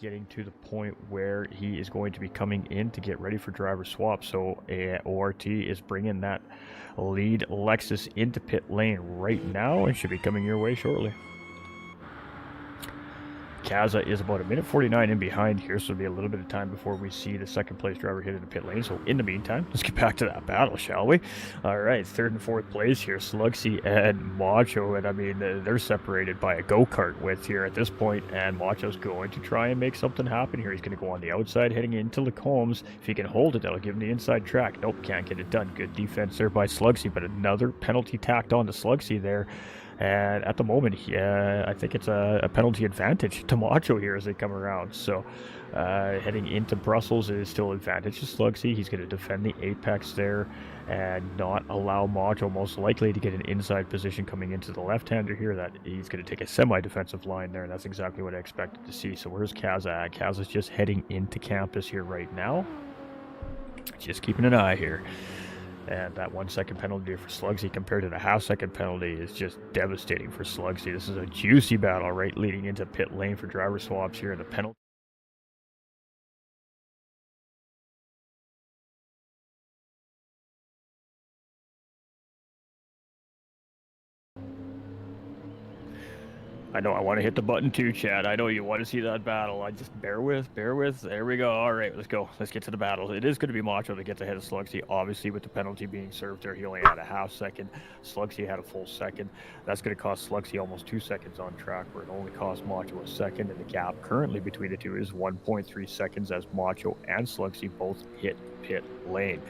getting to the point where he is going to be coming in to get ready for driver swap. So ORT is bringing that lead Lexus into pit lane right now and should be coming your way shortly. Kaza is about 1:49 in behind here, so it'll be a little bit of time before we see the second place driver hit into pit lane. So in the meantime, let's get back to that battle, shall we? All right, third and fourth place here, Slugsy and Macho, and I mean, they're separated by a go-kart width here at this point, and Macho's going to try and make something happen here. He's going to go on the outside heading into Lacombe's. If he can hold it, that'll give him the inside track. Nope, can't get it done. Good defense there by Slugsy, but another penalty tacked on to Slugsy there. And at the moment, I think it's a penalty advantage to Macho here as they come around. So heading into Brussels, it is still advantage to Slugsy. He's going to defend the apex there and not allow Macho most likely to get an inside position coming into the left-hander here. That he's going to take a semi-defensive line there, and that's exactly what I expected to see. So where's Kaza at? Kaza's just heading into campus here right now. Just keeping an eye here. And that 1 second penalty for Slugsy compared to the half-second penalty is just devastating for Slugsy. This is a juicy battle, right, leading into pit lane for driver swaps here. The penalty. I know I want to hit the button too, Chad. I know you want to see that battle. I just bear with. There we go. All right, let's go. Let's get to the battle. It is going to be Macho that gets ahead of Slugsy. Obviously, with the penalty being served there, he only had a half second. Slugsy had a full second. That's going to cost Slugsy almost 2 seconds on track, where it only cost Macho a second. And the gap currently between the two is 1.3 seconds as Macho and Slugsy both hit pit lane.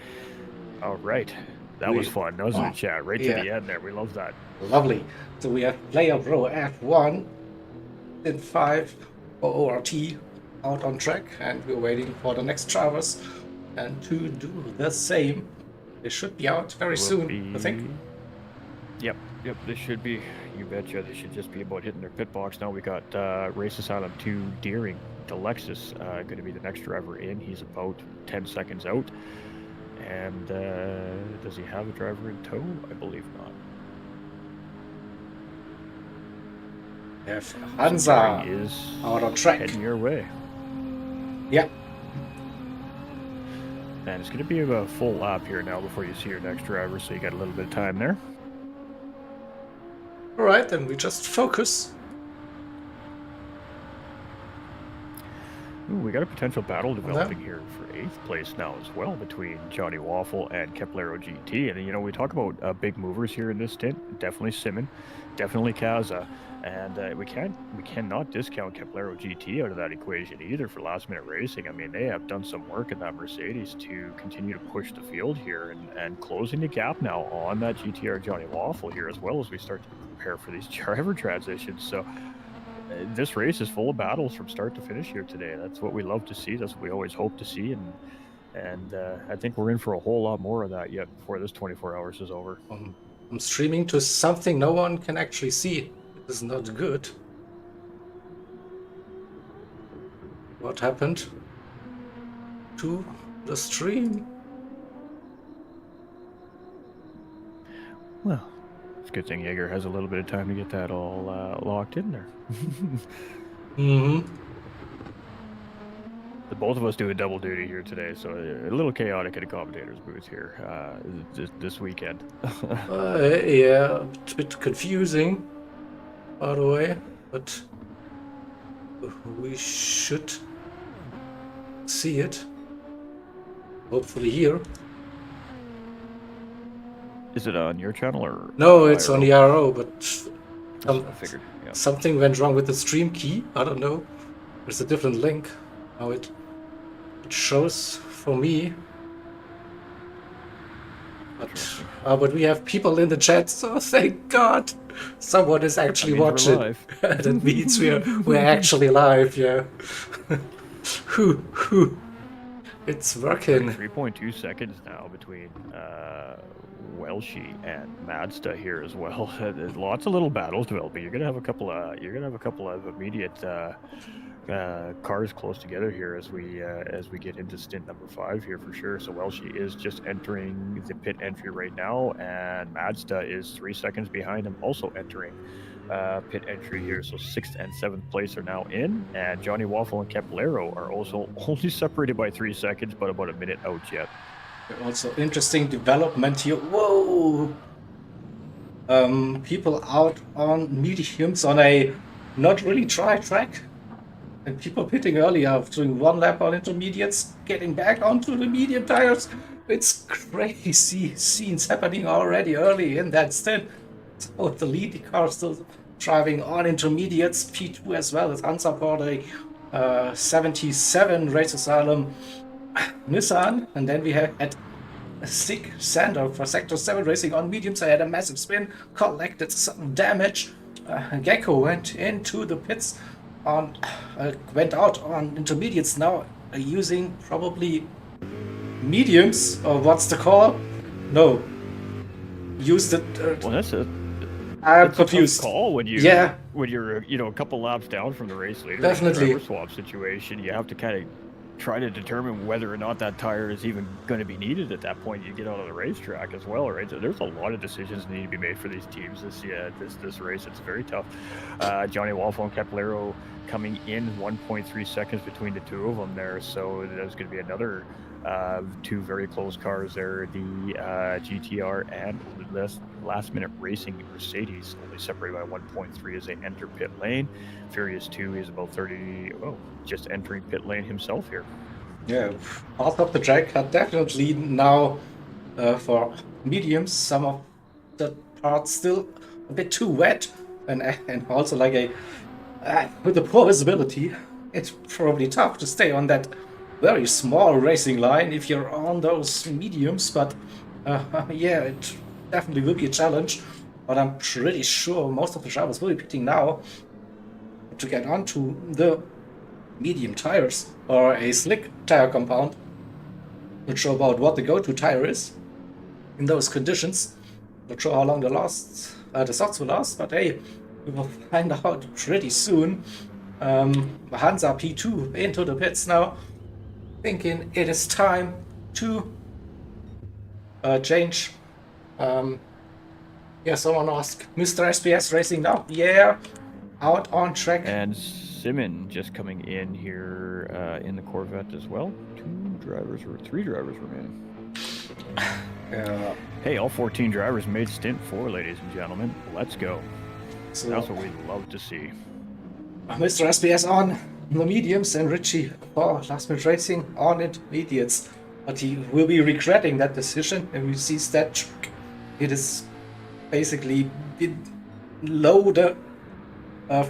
All right. That was fun, wasn't it, Chad? Right to the end there. We love that. Lovely. So we have player pro F1, Stint 5 for ORT out on track, and we're waiting for the next drivers and to do the same. They should be out very soon, I think. Yep, they should be. You betcha. They should just be about hitting their pit box now. We got Race Asylum 2 Deering to Lexus going to be the next driver in. He's about 10 seconds out. And does he have a driver in tow? I believe not. If Hansa is out on track. Heading your way. Yeah. And it's going to be a full lap here now before you see your next driver, so you got a little bit of time there. All right, then we just focus. Ooh, we got a potential battle developing here for 8th place now as well between Johnny Waffle and Keplero GT. And, you know, we talk about big movers here in this stint. Definitely Simon, definitely Kaza. And we cannot discount Keplero GT out of that equation either for last-minute racing. I mean, they have done some work in that Mercedes to continue to push the field here and closing the gap now on that GTR Johnny Waffle here as well as we start to prepare for these driver transitions. So this race is full of battles from start to finish here today. That's what we love to see. That's what we always hope to see. And I think we're in for a whole lot more of that yet before this 24 hours is over. I'm streaming to something no one can actually see. It is not good. What happened to the stream? Well, it's a good thing Jaeger has a little bit of time to get that all locked in there. The both of us doing double duty here today, so a little chaotic at a commentator's booth here this weekend. Yeah, a bit confusing, by the way, but we should see it. Hopefully here. Is it on your channel or? No, it's on the RO, but I figured. Yeah. Something went wrong with the stream key. I don't know. There's a different link. How it shows for me. But we have people in the chat, so thank God someone is actually watching. That means we're actually live. Yeah. It's working. 3.2 seconds now between Welshie and Mazda here as well. There's lots of little battles developing. You're gonna have a couple of immediate cars close together here as we get into stint number 5 here for sure. So Welshie is just entering the pit entry right now, and Mazda is 3 seconds behind him, also entering pit entry here. So 6th and 7th place are now in, and Johnny Waffle and Capolero are also only separated by 3 seconds, but about a minute out yet. Also interesting development here. Whoa! People out on mediums on a not really dry track. And people pitting earlier, doing 1 lap on intermediates, getting back onto the medium tires. It's crazy scenes happening already early in that stint. So the lead car still driving on intermediates, P2 as well as Hansa for the 77 Race Asylum Nissan. And then we had Sig Sander for Sector 7 racing on mediums. I had a massive spin, collected some damage. Gecko went into the pits on, went out on intermediates now, using probably mediums, or what's the call? No, used it. Well, that's I'm confused. A tough call when when you're a couple laps down from the race leader. Definitely. Driver swap situation. You have to kind of try to determine whether or not that tire is even going to be needed at that point. You get out of the racetrack as well, right? So there's a lot of decisions that need to be made for these teams this race. It's very tough. Johnny Waffle and Capolero coming in 1.3 seconds between the two of them there. So there's going to be another 2 very close cars there. The GTR and last minute racing Mercedes only separated by 1.3 as they enter pit lane. Furious 2 is about 30, just entering pit lane himself here. Yeah, part of the track are definitely now for mediums. Some of the parts still a bit too wet, and also like with the poor visibility, it's probably tough to stay on that very small racing line if you're on those mediums. But yeah, it definitely will be a challenge. But I'm pretty sure most of the drivers will be pitting now to get onto the medium tires or a slick tire compound. Not sure about what the go-to tire is in those conditions. Not sure how long the softs will last, but hey, we will find out pretty soon. Hansa P2 into the pits now, thinking it is time to change. Yeah, someone asked, Mr. SPS racing now? Yeah, out on track. And Simon just coming in here in the Corvette as well. 3 drivers remaining. Hey, all 14 drivers made Stint 4, ladies and gentlemen. Let's go. So that's what we'd love to see. Mr. SPS on the mediums and Richie for last minute racing on intermediates. But he will be regretting that decision. And we see that it is basically below the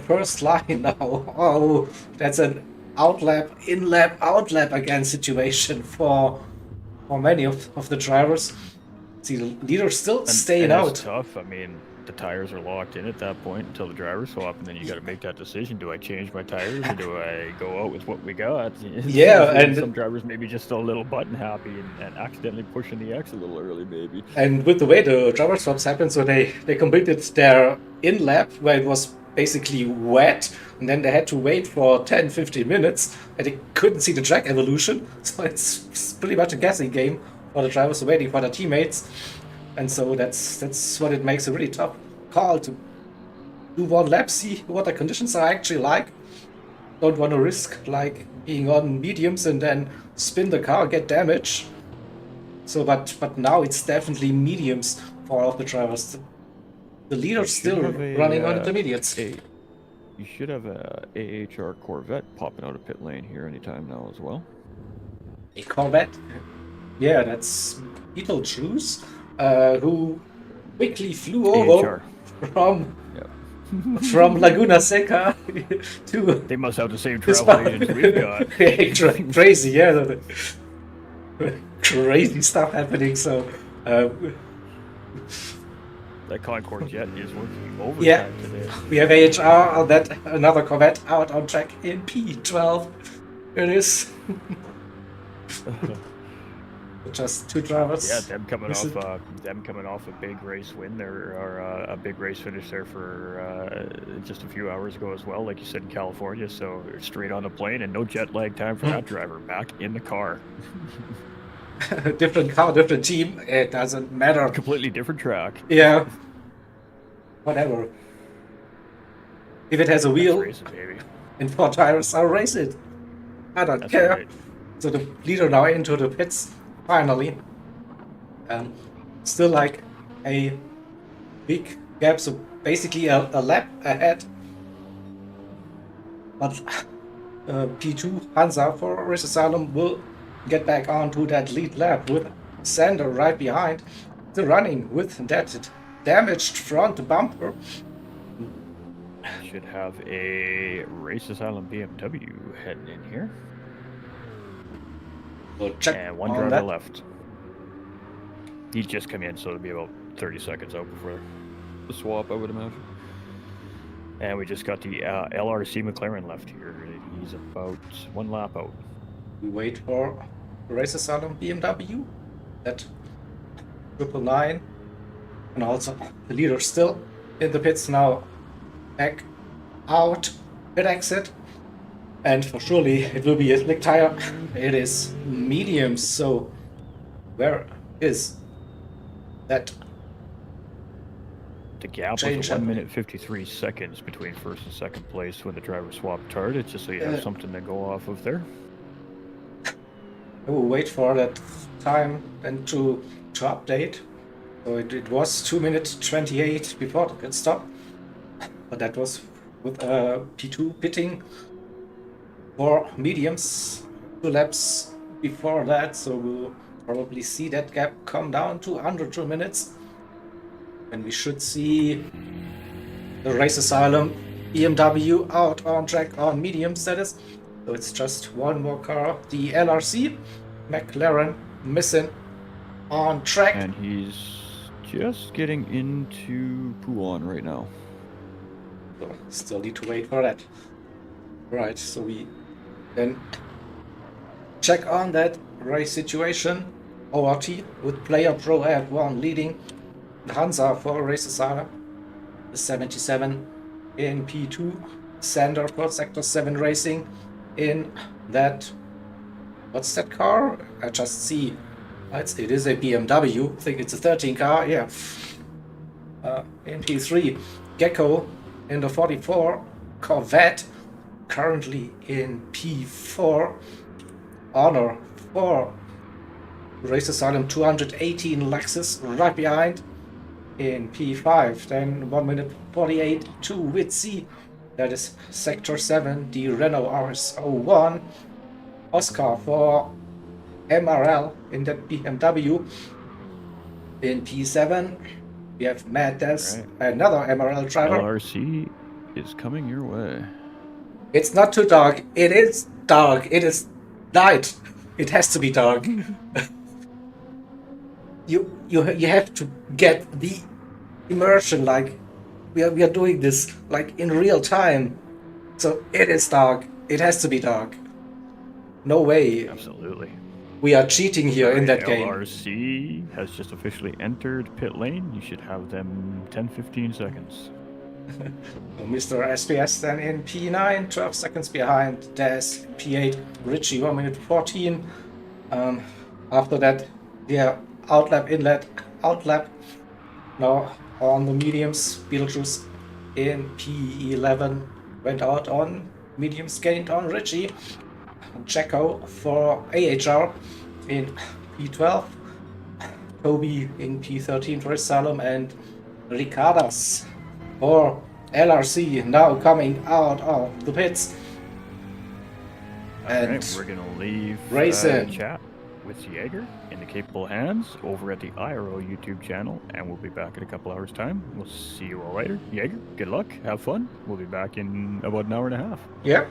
first line now. Oh, that's an outlap, in-lap, outlap again situation for many of the drivers. See, the leader's still staying out. It's tough. I mean, the tires are locked in at that point until the driver swap, and then you got to make that decision. Do I change my tires or do I go out with what we got? Yeah, and some drivers maybe just a little button happy and accidentally pushing the X a little early, maybe. And with the way the driver swaps happened, so they completed their in-lap where it was basically wet, and then they had to wait for 10-15 minutes, and they couldn't see the track evolution. So it's pretty much a guessing game for the drivers waiting for their teammates. And so that's what it makes a really tough call to do 1 lap, see what the conditions are actually like. Don't want to risk like being on mediums and then spin the car, get damage. So, but now it's definitely mediums for all of the drivers. The leader's still running on intermediates. You should have a AHR Corvette popping out of pit lane here anytime now as well. A Corvette? Yeah, that's Beetlejuice. Who quickly flew over from Laguna Seca to... They must have the same travel agents we've got. Crazy, yeah. Crazy stuff happening, so... That Concorde jet is working overtime today. We have AHR on that, another Corvette out on track in P12. Here it is. Just 2 drivers. Yeah, them coming off a big race win there, or a big race finish there for just a few hours ago as well, like you said, in California. So straight on the plane and no jet lag time for that driver. Back in the car. Different car, different team. It doesn't matter. Completely different track. Yeah. Whatever. If it has a Let's wheel race it, baby. and 4 tires, I'll race it. I don't That's care. right. So the leader now into the pits, finally. Still like a big gap, so basically a lap ahead. But P2 Hansa for Race Asylum will get back onto that lead lap with Sander right behind, still running with that damaged front bumper. Should have a Race Asylum BMW heading in here. We'll check And one on driver that. left. He just come in, so it'll be about 30 seconds out before the swap, I would imagine. And we just got the LRC McLaren left here. He's about 1 lap out. We wait for Race Asylum BMW, that 999, and also the leader still in the pits now, back out, pit exit, and for surely it will be a slick tire. It is medium, so where is that? The gap Change was 1 happening. minute 53 seconds between first and second place when the driver swapped targets, just so you have something to go off of there. I will wait for that time and to update. So it was 2 minutes 28 before the pit stop, but that was with P2 pitting for mediums 2 laps before that, so we'll probably see that gap come down to under 2 minutes, and we should see the Race Asylum BMW out on track on medium status. So it's just one more car, the LRC McLaren missing on track. And he's just getting into Pouan right now. So still need to wait for that. Right, so we then check on that race situation. ORT with Player Pro F1 leading Hansa for Race Asylum. The 77 in P2. Sander for Sector 7 Racing in that. What's that car? I just see. It is a BMW. I think it's a 13 car. Yeah. In P3. Gecko in the 44. Corvette currently in P4. Honor for Race Asylum 218 Lexus right behind in P5. Then 1 minute 48 to Witzy. That is Sector 7, the Renault RS01. Oscar for MRL in that BMW. In P7, we have Matt Des, another MRL driver. LRC is coming your way. It's not too dark. It is dark. It is night. It has to be dark. you have to get the immersion, like we are doing this like in real time. So it is dark. It has to be dark. No way. Absolutely. We are cheating here in that game. LRC has just officially entered pit lane. You should have them 10-15 seconds. Mr. SPS then in P9, 12 seconds behind Des, P8, Richie 1 minute 14. After that, yeah, outlap, inlet, outlap. Now on the mediums, Beetlejuice in P11 went out on mediums, gained on Richie. Jacko for AHR in P12. Toby in P13 for Asylum, and Ricardas for LRC now coming out of the pits. And Alright, we're gonna leave racing. chat with Jaeger in the capable hands over at the IRO YouTube channel, and we'll be back in a couple hours time. We'll see you all later. Jaeger, good luck, have fun. We'll be back in about an hour and a half. Yeah.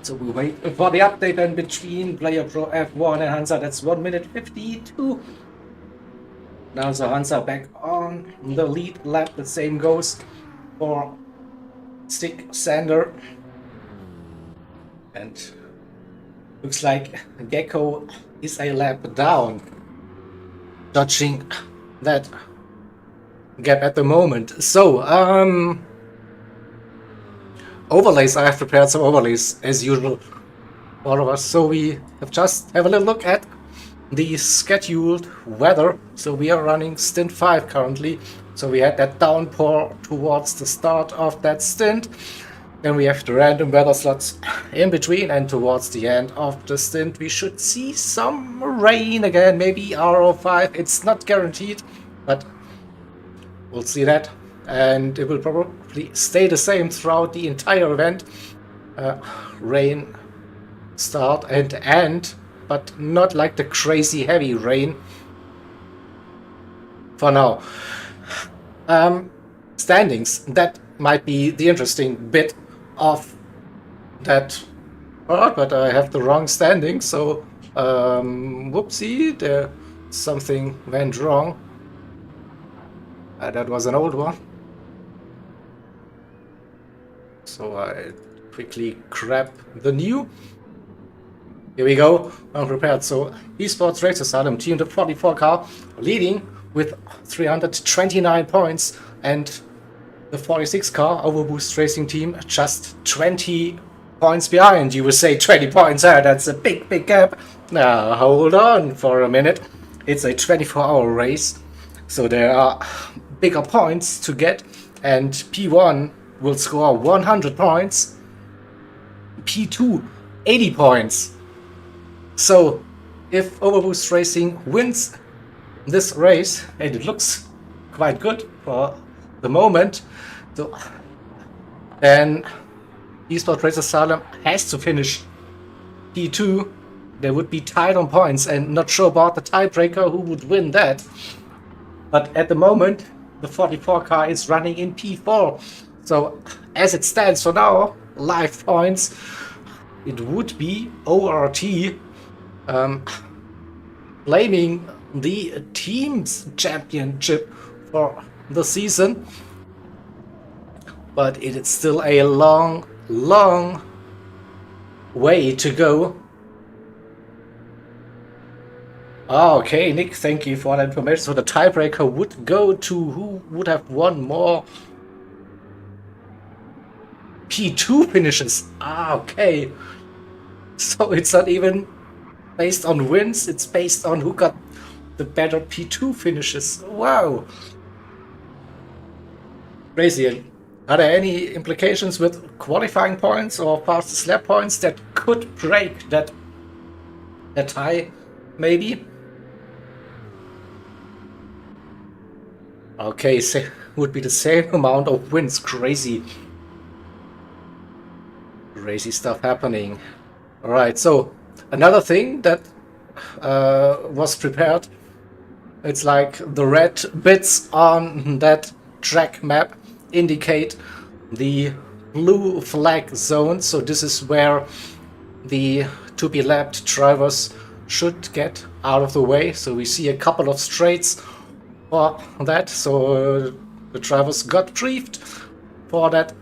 So we wait for the update then between Player Pro F1 and Hansa. That's 1 minute 52. Now so Hansa back on the lead lap. The same goes for Stick Sander. And looks like Gecko is a lap down, dodging that gap at the moment. So, overlays. I have prepared some overlays as usual for all of us. So we have just have a little look at the scheduled weather. So we are running stint 5 currently. So we had that downpour towards the start of that stint. Then we have the random weather slots in between, and towards the end of the stint we should see some rain again, maybe RO5. It's not guaranteed, but we'll see that. And it will probably stay the same throughout the entire event. Rain start and end, but not like the crazy heavy rain for now. Standings, that might be the interesting bit of that part, but I have the wrong standing, so whoopsie, there something went wrong. That was an old one. So I quickly grab the new. Here we go, unprepared. So Esports Racer Salem team, the 44 car, leading with 329 points, and the 46 car Overboost Racing team just 20 points behind. You would say 20 points, that's a big gap. Now hold on for a minute. It's a 24-hour race, so there are bigger points to get, and P1 will score 100 points, P2 80 points. So if Overboost Racing wins this race, and it looks quite good for the moment, so then Esports Racer Salem has to finish P2. They would be tied on points, and not sure about the tiebreaker who would win that. But at the moment, the 44 car is running in P4. So as it stands for now, live points, it would be ORT claiming the team's championship for the season. But it is still a long way to go. Okay, Nick, thank you for that information. So the tiebreaker would go to who would have won more P2 finishes. Okay. So it's not even based on wins, it's based on who got the better P2 finishes. Wow. Crazy. Are there any implications with qualifying points or fastest lap points that could break that tie, maybe? Okay, so would be the same amount of wins. Crazy stuff happening. Alright, so another thing that was prepared, it's like the red bits on that track map indicate the blue flag zone. So this is where the to-be-lapped drivers should get out of the way. So we see a couple of straights for that. So the drivers got briefed for that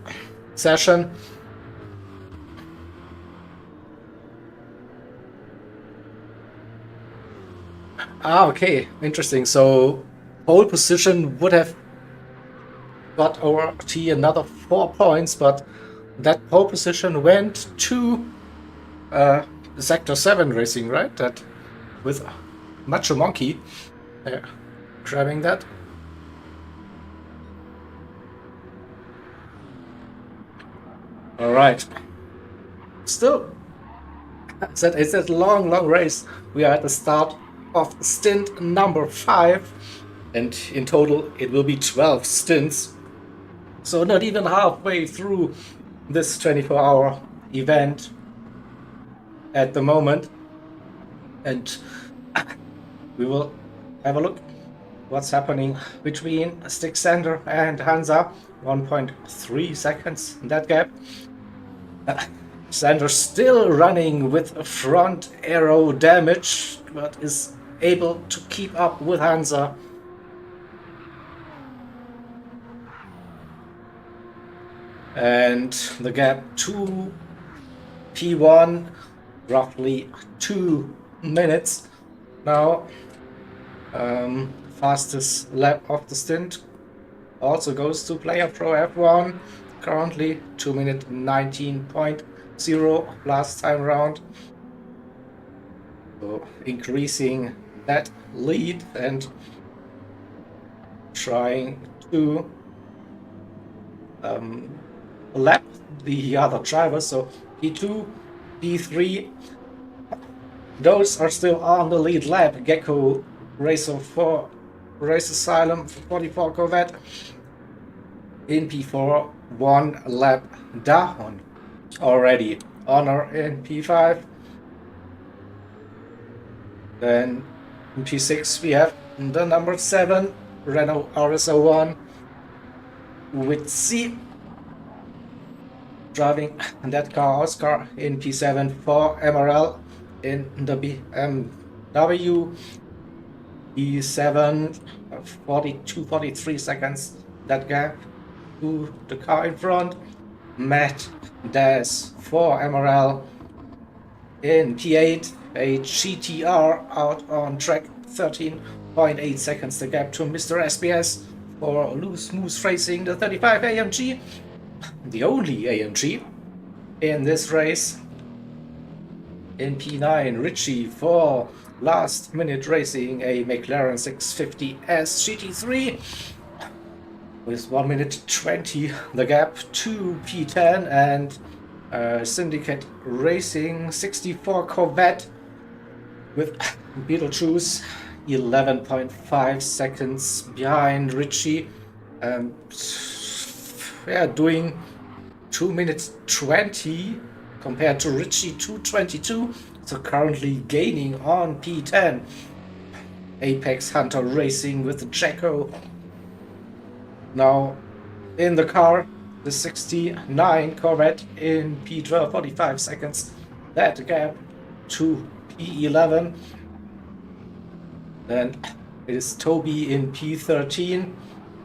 session. Okay, interesting. So pole position would have got ORT another 4 points, but that pole position went to Sector 7 Racing, right? That with Macho Monkey grabbing that. Alright. Still, it's a long race. We are at the start of stint number 5, and in total it will be 12 stints. So not even halfway through this 24-hour event at the moment. And we will have a look what's happening between Sticksander and Hansa. 1.3 seconds in that gap. Sander still running with front aero damage, but is able to keep up with Hansa. And the gap to P1, roughly 2 minutes now. Fastest lap of the stint also goes to Player Pro F1, currently 2 minute 19.0 last time round. So increasing that lead and trying to lap the other drivers. So P2, P3, those are still on the lead lap. Gecko, Racer 4, Race Asylum, 44 Corvette in P4, 1 lap down already. Honor in P5. Then in P6 we have the number 7 Renault RS01 with C driving that car. Oscar in P7 for MRL in the BMW. P7 42-43 seconds, that gap to the car in front. Matt Des for MRL in P8, a GTR out on track, 13.8 seconds, the gap to Mr. SBS for Loose Moose Racing, the 35 AMG, the only AMG in this race. In P9, Richie for Last Minute Racing, a McLaren 650S GT3 with 1 minute 20, the gap to P10, and Syndicate Racing 64 Corvette with Beetlejuice 11.5 seconds behind Richie. Doing 2 minutes 20 compared to Richie 2:22, so currently gaining on P10. Apex Hunter Racing with Jacko now in the car, the 69 Corvette in P12, 45 seconds, that gap to P11. Then it is Toby in P13,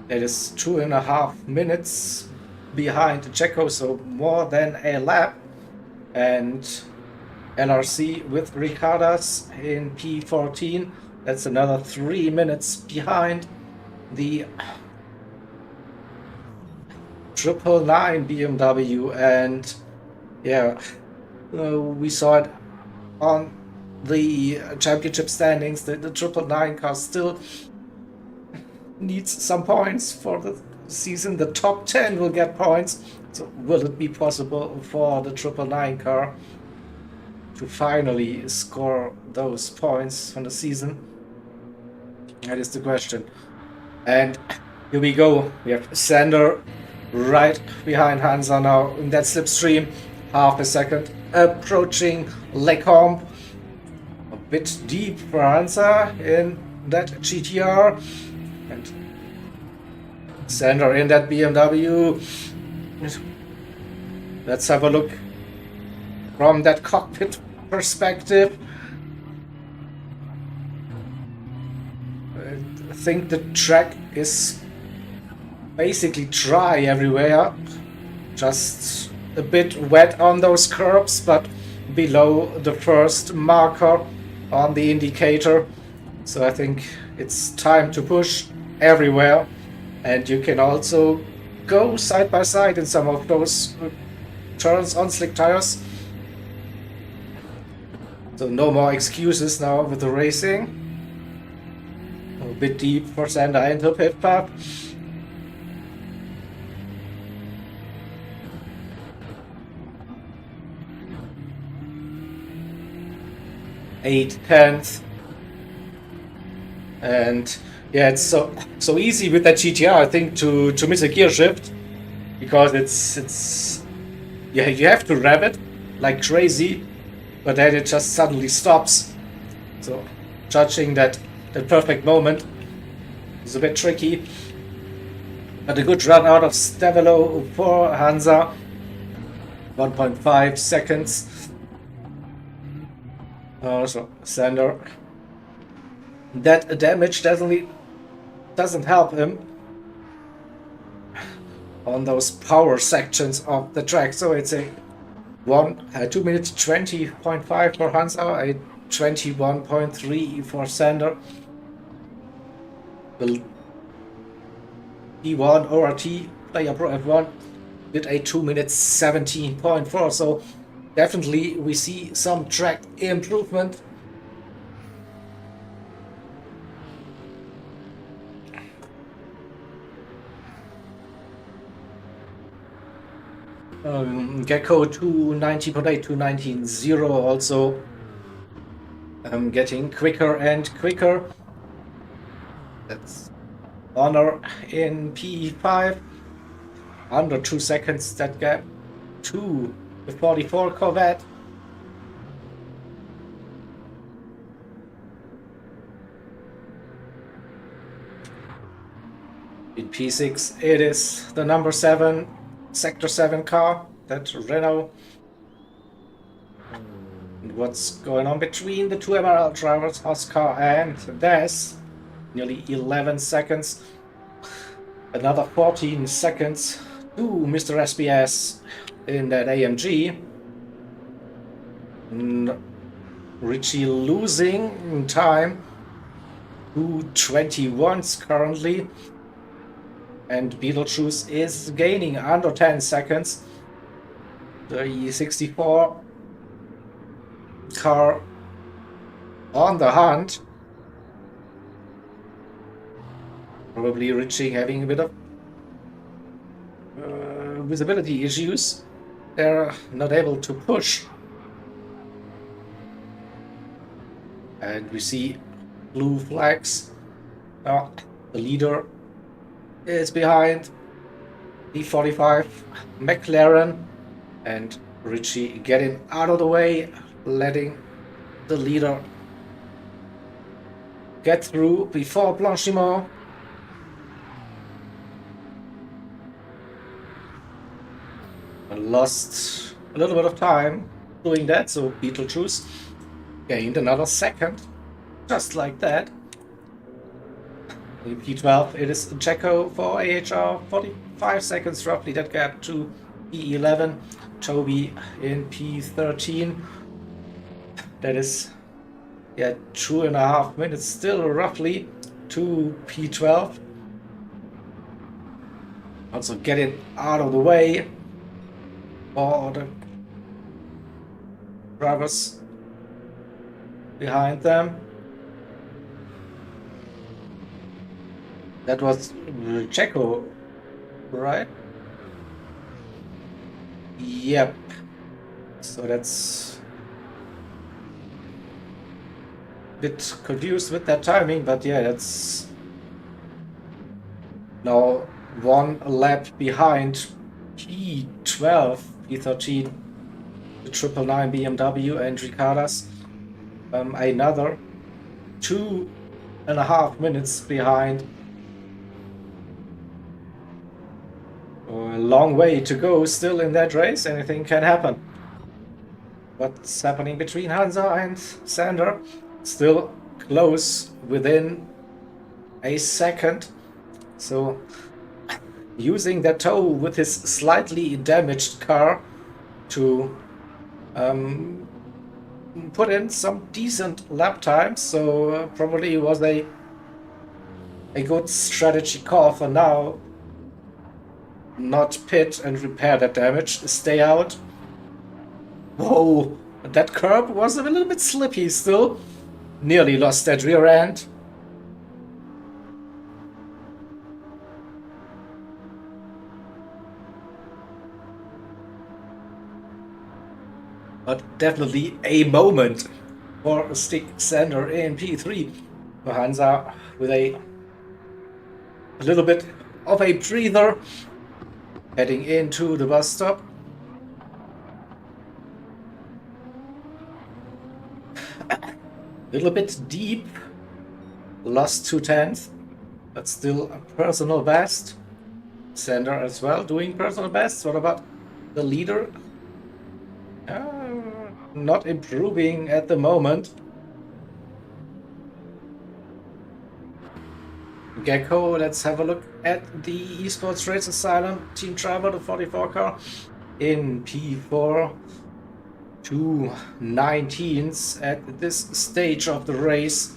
that is 2.5 minutes behind Jacko, so more than a lap. And LRC with Ricardas in P14, that's another 3 minutes behind the 999 BMW. And yeah, we saw it on the championship standings that the 999 car still needs some points for the season. The top 10 will get points. So will it be possible for the 999 car to finally score those points from the season? That is the question. And here we go. We have Sander right behind Hansa now in that slipstream. Half a second approaching Lecombe. A bit deep for Hansa in that GTR. And Sander in that BMW. Let's have a look from that cockpit perspective. I think the track is basically dry everywhere, just a bit wet on those curbs, but below the first marker on the indicator. So I think it's time to push everywhere, and you can also go side by side in some of those turns on slick tires. So no more excuses now with the racing. A bit deep for Sander into pit path. Eight tenths. And yeah, it's so easy with that GTR, I think, to miss a gear shift, because it's yeah, you have to rev it like crazy, but then it just suddenly stops. So judging that perfect moment is a bit tricky. But a good run out of Stavelo for Hansa, 1.5 seconds. Also Sander. That damage definitely doesn't help him on those power sections of the track. So it's a 2 minutes 20.5 for Hansa, a 21.3 for Sander. The P1 ORT Player Pro F1 with a 2 minutes 17.4. So definitely we see some track improvement Gecko 290.8, 219.0 also getting quicker and quicker. That's Honor in P5. Under 2 seconds that gap to the 44 Corvette. In P6 it is the number 7 Sector 7 car, that Renault. And what's going on between the two Emerald drivers, Oscar and Des? Nearly 11 seconds. Another 14 seconds to Mr. SBS in that AMG. And Richie losing time to 21s currently. And Beetlejuice is gaining under 10 seconds. The 64 car on the hunt. Probably Richie having a bit of visibility issues. They're not able to push. And we see blue flags. The leader is behind the 45 McLaren, and Richie getting out of the way, letting the leader get through before Blanchimont. Lost a little bit of time doing that, so Beetlejuice gained another second, just like that. In P12 it is Jacko for AHR, 45 seconds roughly that gap to P11. Toby in P13. That is 2.5 minutes still roughly to P12. Also getting out of the way for the drivers behind them. That was Checo, right? Yep. So that's a bit confused with that timing, but yeah, that's now one lap behind P12, P13, the 999 BMW and Ricardas. Another 2.5 minutes behind. A long way to go still in that race. Anything can happen. What's happening between Hansa and Sander? Still close, within a second. So using that tow with his slightly damaged car to put in some decent lap times. So probably was a good strategy call for now. Not pit and repair that damage, stay out. Whoa, that curb was a little bit slippy still. Nearly lost that rear end. But definitely a moment for Stick Sander in P3. For Hansa with a little bit of a breather. Heading into the bus stop. Little bit deep. Lost 2/10, but still a personal best. Sander as well doing personal best. What about the leader? Not improving at the moment. Gecko, let's have a look at the Esports Race Asylum team driver, the 44 car in P4. 2:19s at this stage of the race.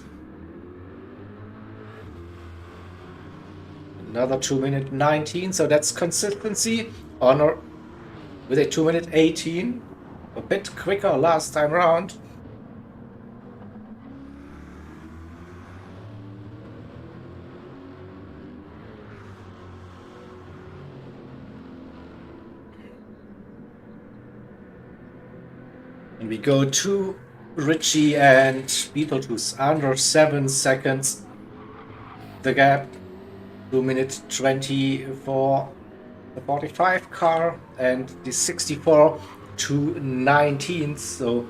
Another 2:minute 19, so that's consistency. Honor with a 2:minute 18, a bit quicker last time round. And we go to Richie and Beetlejuice under 7 seconds. The gap, 2 minutes 20 for the 45 car and the 64 to 19. So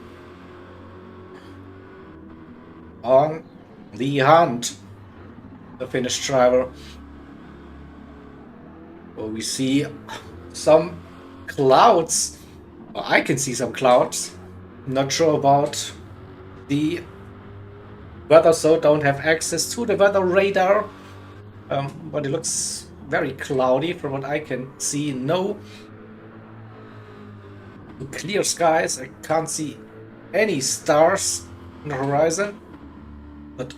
on the hunt, the Finnish driver. So we see some clouds. Well, I can see some clouds. Not sure about the weather, so don't have access to the weather radar. But it looks very cloudy from what I can see. No clear skies. I can't see any stars on the horizon. But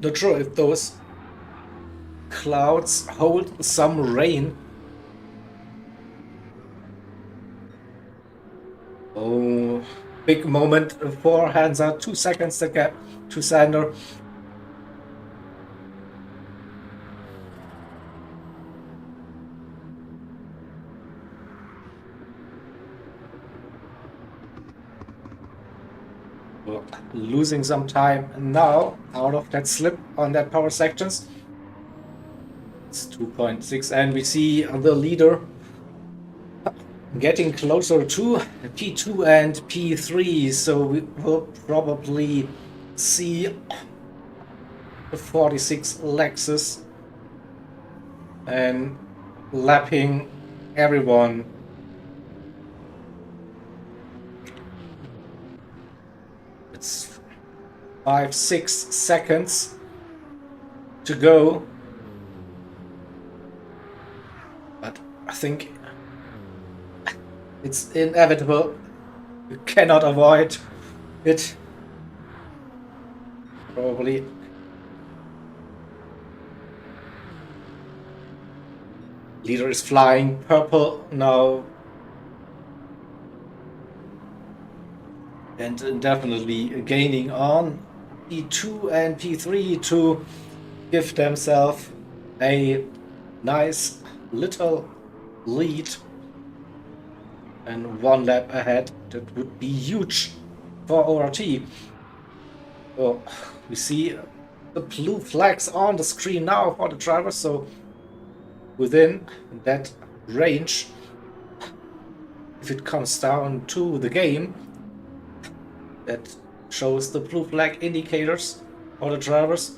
not sure if those clouds hold some rain. Oh, big moment for Hansa. 2 seconds the gap to Sander. Losing some time now out of that slip on that power sections. It's 2.6 and we see the leader getting closer to P2 and P3, so we will probably see the 46 Lexus and lapping everyone. It's 5-6 seconds to go, but I think it's inevitable. You cannot avoid it. Probably. Leader is flying purple now. And definitely gaining on P2 and P3 to give themselves a nice little lead. And 1 lap ahead, that would be huge for ORT. So we see the blue flags on the screen now for the driver, so within that range, if it comes down to the game, that shows the blue flag indicators for the drivers.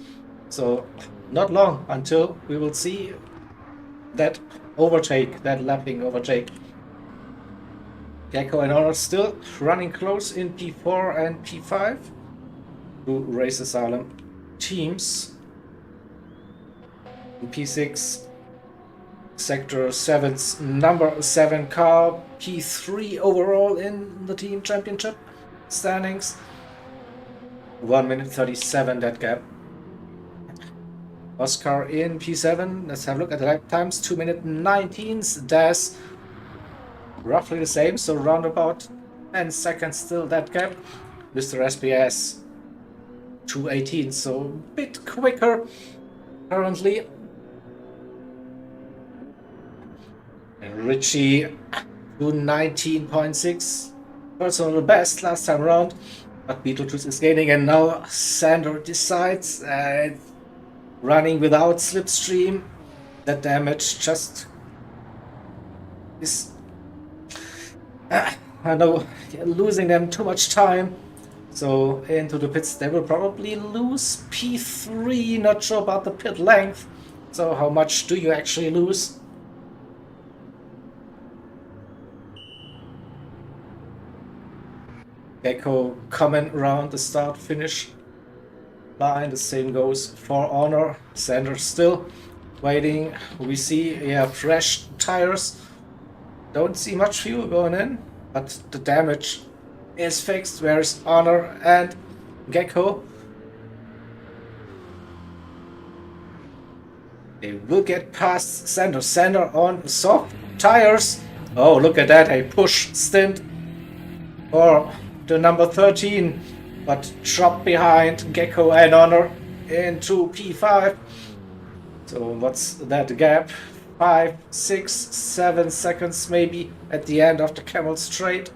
So not long until we will see that overtake, that lapping overtake. Gecko and Honor still running close in P4 and P5 to Race Asylum teams. In P6, Sector 7's number 7 car, P3 overall in the team championship standings. 1 minute 37 that gap. Oscar in P7, let's have a look at the lap times. 2 minute 19s, Das roughly the same, so round about 10 seconds still that gap. Mr. SBS 2:18, so a bit quicker currently. And Richie 2:19.6, personal best last time around, but Beetlejuice is gaining, and now Sander decides running without slipstream. That damage just is I know, losing them too much time. So into the pits, they will probably lose P3. Not sure about the pit length. So how much do you actually lose? Gecko coming around the start-finish line. The same goes for Honor. Sander still waiting. We see, fresh tires. Don't see much fuel going in, but the damage is fixed. Where's Honor and Gecko? They will get past Sander. Sander on soft tires. Oh, look at that, a push stint for the number 13, but drop behind Gecko and Honor into P5. So what's that gap? 5, 6, 7 seconds maybe at the end of the Camel Straight.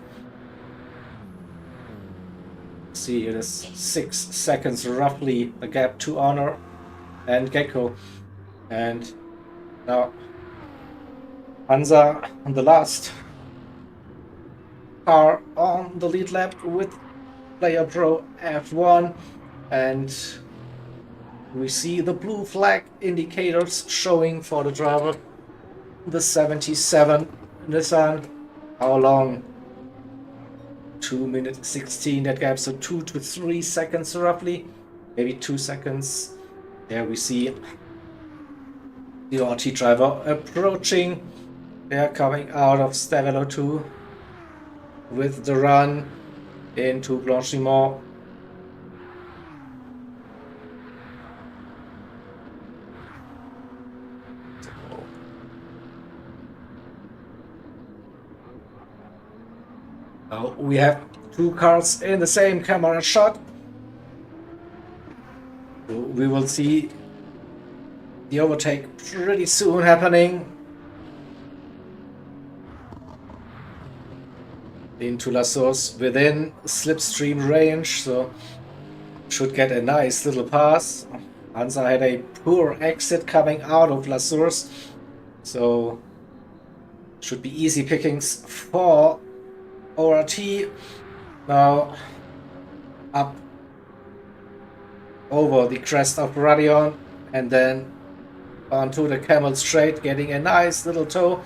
see it is 6 seconds roughly the gap to Honor and Gecko. And now Hansa on the last car on the lead lap with Player Pro F1, and we see the blue flag indicators showing for the driver, the 77 Nissan. How long? 2 minutes 16 that gap, so 2 to 3 seconds roughly, maybe 2 seconds. There we see the RT driver approaching. They are coming out of Stavelo 2 with the run into Blanchimont. Now we have 2 cars in the same camera shot. So we will see the overtake pretty soon happening. Into La Source within slipstream range, so should get a nice little pass. Hansa had a poor exit coming out of La Source, so should be easy pickings for ORT. Now up over the crest of Radion and then onto the Camel Straight, getting a nice little toe.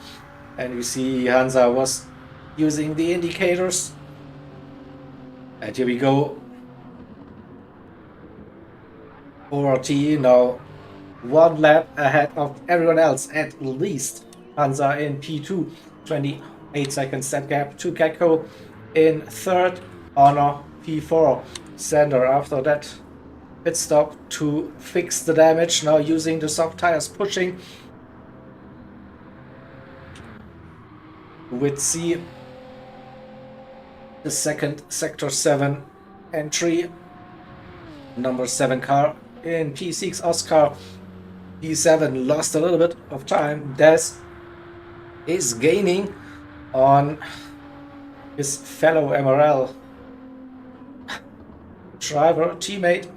And you see Hansa was using the indicators. And here we go. ORT now 1 lap ahead of everyone else, at least. Hansa in P2, 28 seconds that gap to Gecko in 3rd, Honor P4. Sander after that pit stop to fix the damage, now using the soft tires, pushing with C, the second sector 7 entry, number 7 car in P6. Oscar P7 lost a little bit of time. Des is gaining on his fellow MRL driver teammate.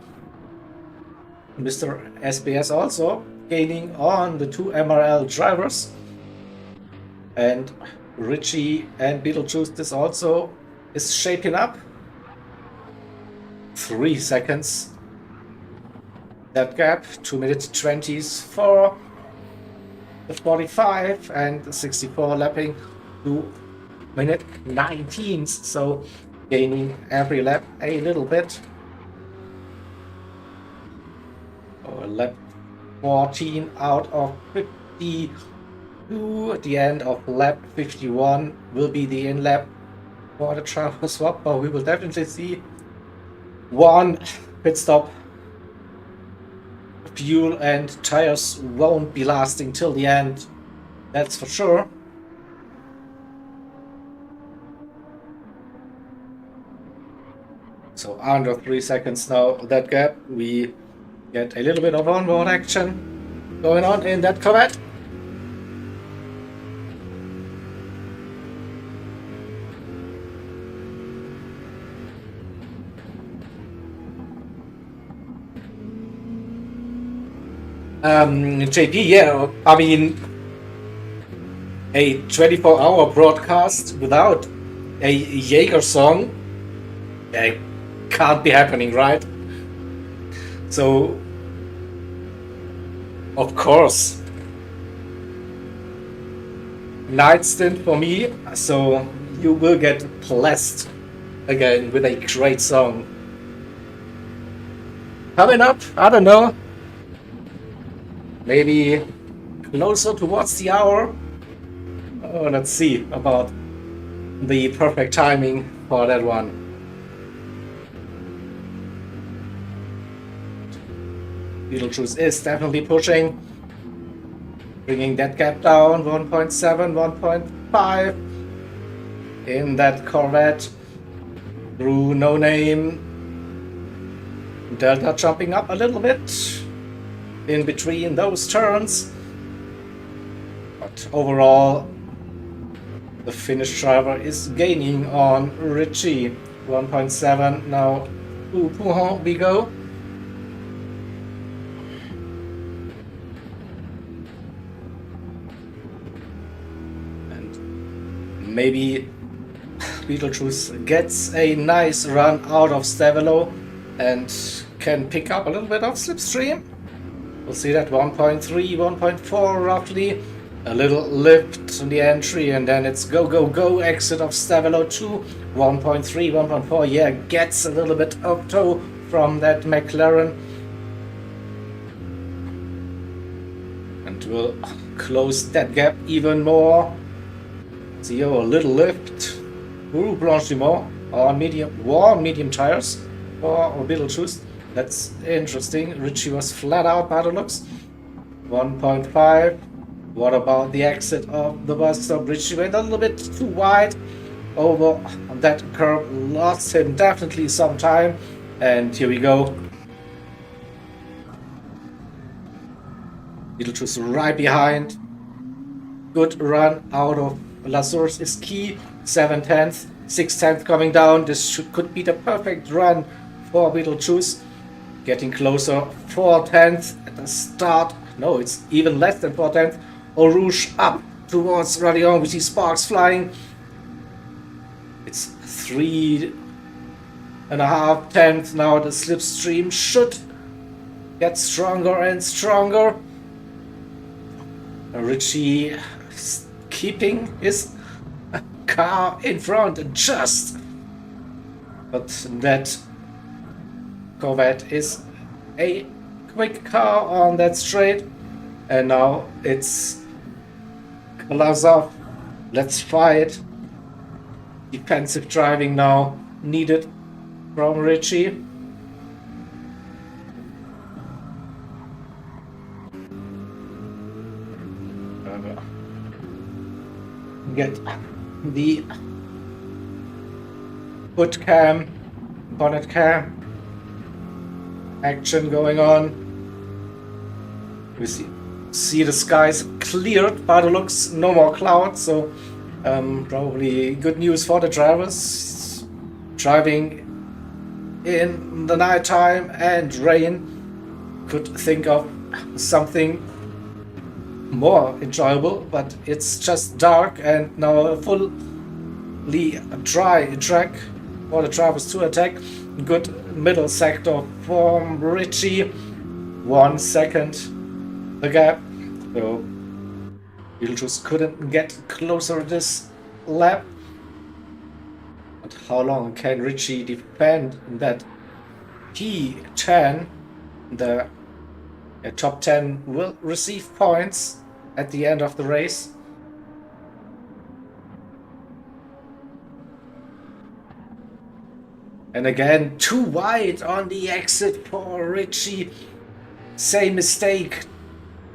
Mr. SBS also gaining on the 2 MRL drivers, and Richie and Beetlejuice, this also is shaping up. 3 seconds that gap, 2 minutes 20s for the 45 and the 64 lapping 2 minute 19s, so gaining every lap a little bit. Lap 14 out of 52. At the end of lap 51 will be the in lap for the driver swap, but we will definitely see 1 pit stop. Fuel and tires won't be lasting till the end, that's for sure. So under 3 seconds now that gap, we get a little bit of onboard action going on in that Corvette. JP, yeah, I mean, a 24-hour broadcast without a Jaeger song, can't be happening, right? So, of course, night stint for me, so you will get blessed again with a great song. Coming up, I don't know, maybe closer towards the hour. Oh, let's see about the perfect timing for that one. Beetlejuice is definitely pushing, bringing that gap down, 1.7, 1.5 in that Corvette. Through No Name, Delta jumping up a little bit in between those turns, but overall the Finnish driver is gaining on Richie. 1.7 now To Pujon we go. And maybe Beetlejuice gets a nice run out of Stavelo and can pick up a little bit of slipstream. We'll see that 1.3, 1.4 roughly. A little lift on the entry, and then it's go, go, go. Exit of Stavelo 2, 1.3, 1.4. Yeah, gets a little bit of toe from that McLaren. And we'll close that gap even more. See a little lift. Ooh, Blanchiment on medium tires for Beetlejuice. That's interesting. Richie was flat out by the looks. 1.5. What about the exit of the bus stop? Richie went a little bit too wide over that curve. Lost him definitely some time. And here we go. Beetlejuice right behind. Good run out of La Source is key. 7/10, 6/10 coming down. This could be the perfect run for Beetlejuice. Getting closer. 4/10 at the start. No, it's even less than 4/10. Eau Rouge up towards Radion. We see sparks flying. It's 3.5/10 now. The slipstream should get stronger and stronger. Richie keeping his car in front just, but that Corvette is a quick car on that straight, and now it's gloves off. Let's fight. Defensive driving now needed from Richie. Get the hood cam, bonnet cam action going on. We see the skies cleared by the looks, no more clouds, so probably good news for the drivers. Driving in the nighttime and rain, could think of something more enjoyable, but it's just dark and now a fully dry track for the drivers to attack. Good middle sector from Richie. 1 second the gap, so Beetlejuice couldn't get closer this lap. But how long can Richie defend that P10? The top 10 will receive points at the end of the race. And again, too wide on the exit for Richie. Same mistake,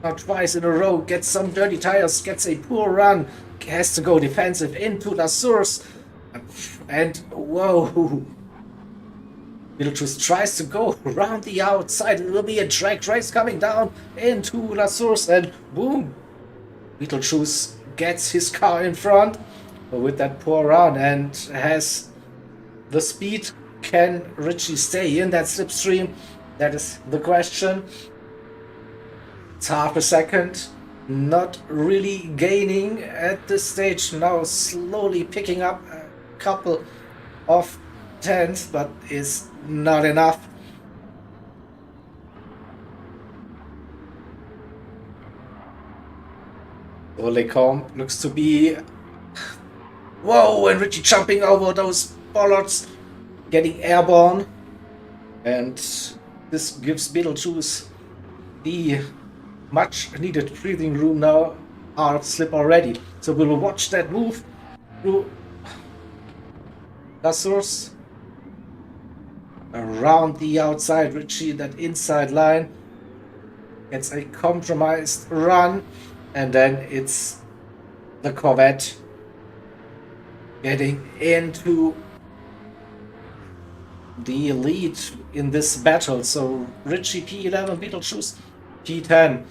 not twice in a row. Gets some dirty tires, gets a poor run, has to go defensive into La Source. And whoa, Beetlejuice tries to go around the outside. It will be a drag race coming down into La Source, and boom, Beetlejuice gets his car in front with that poor run and has the speed. Can Richie stay in that slipstream? That is the question. It's half a second, not really gaining at this stage. Now slowly picking up a couple of tenths, but is not enough. Olecom looks to be... Whoa, and Richie jumping over those bollards, getting airborne. And this gives Beetlejuice the much needed breathing room now out of slip already. So we will watch that move through La Source. Around the outside, Richie, that inside line, gets a compromised run, and then it's the Corvette getting into the lead in this battle. So Richie P11, Beetlejuice P10,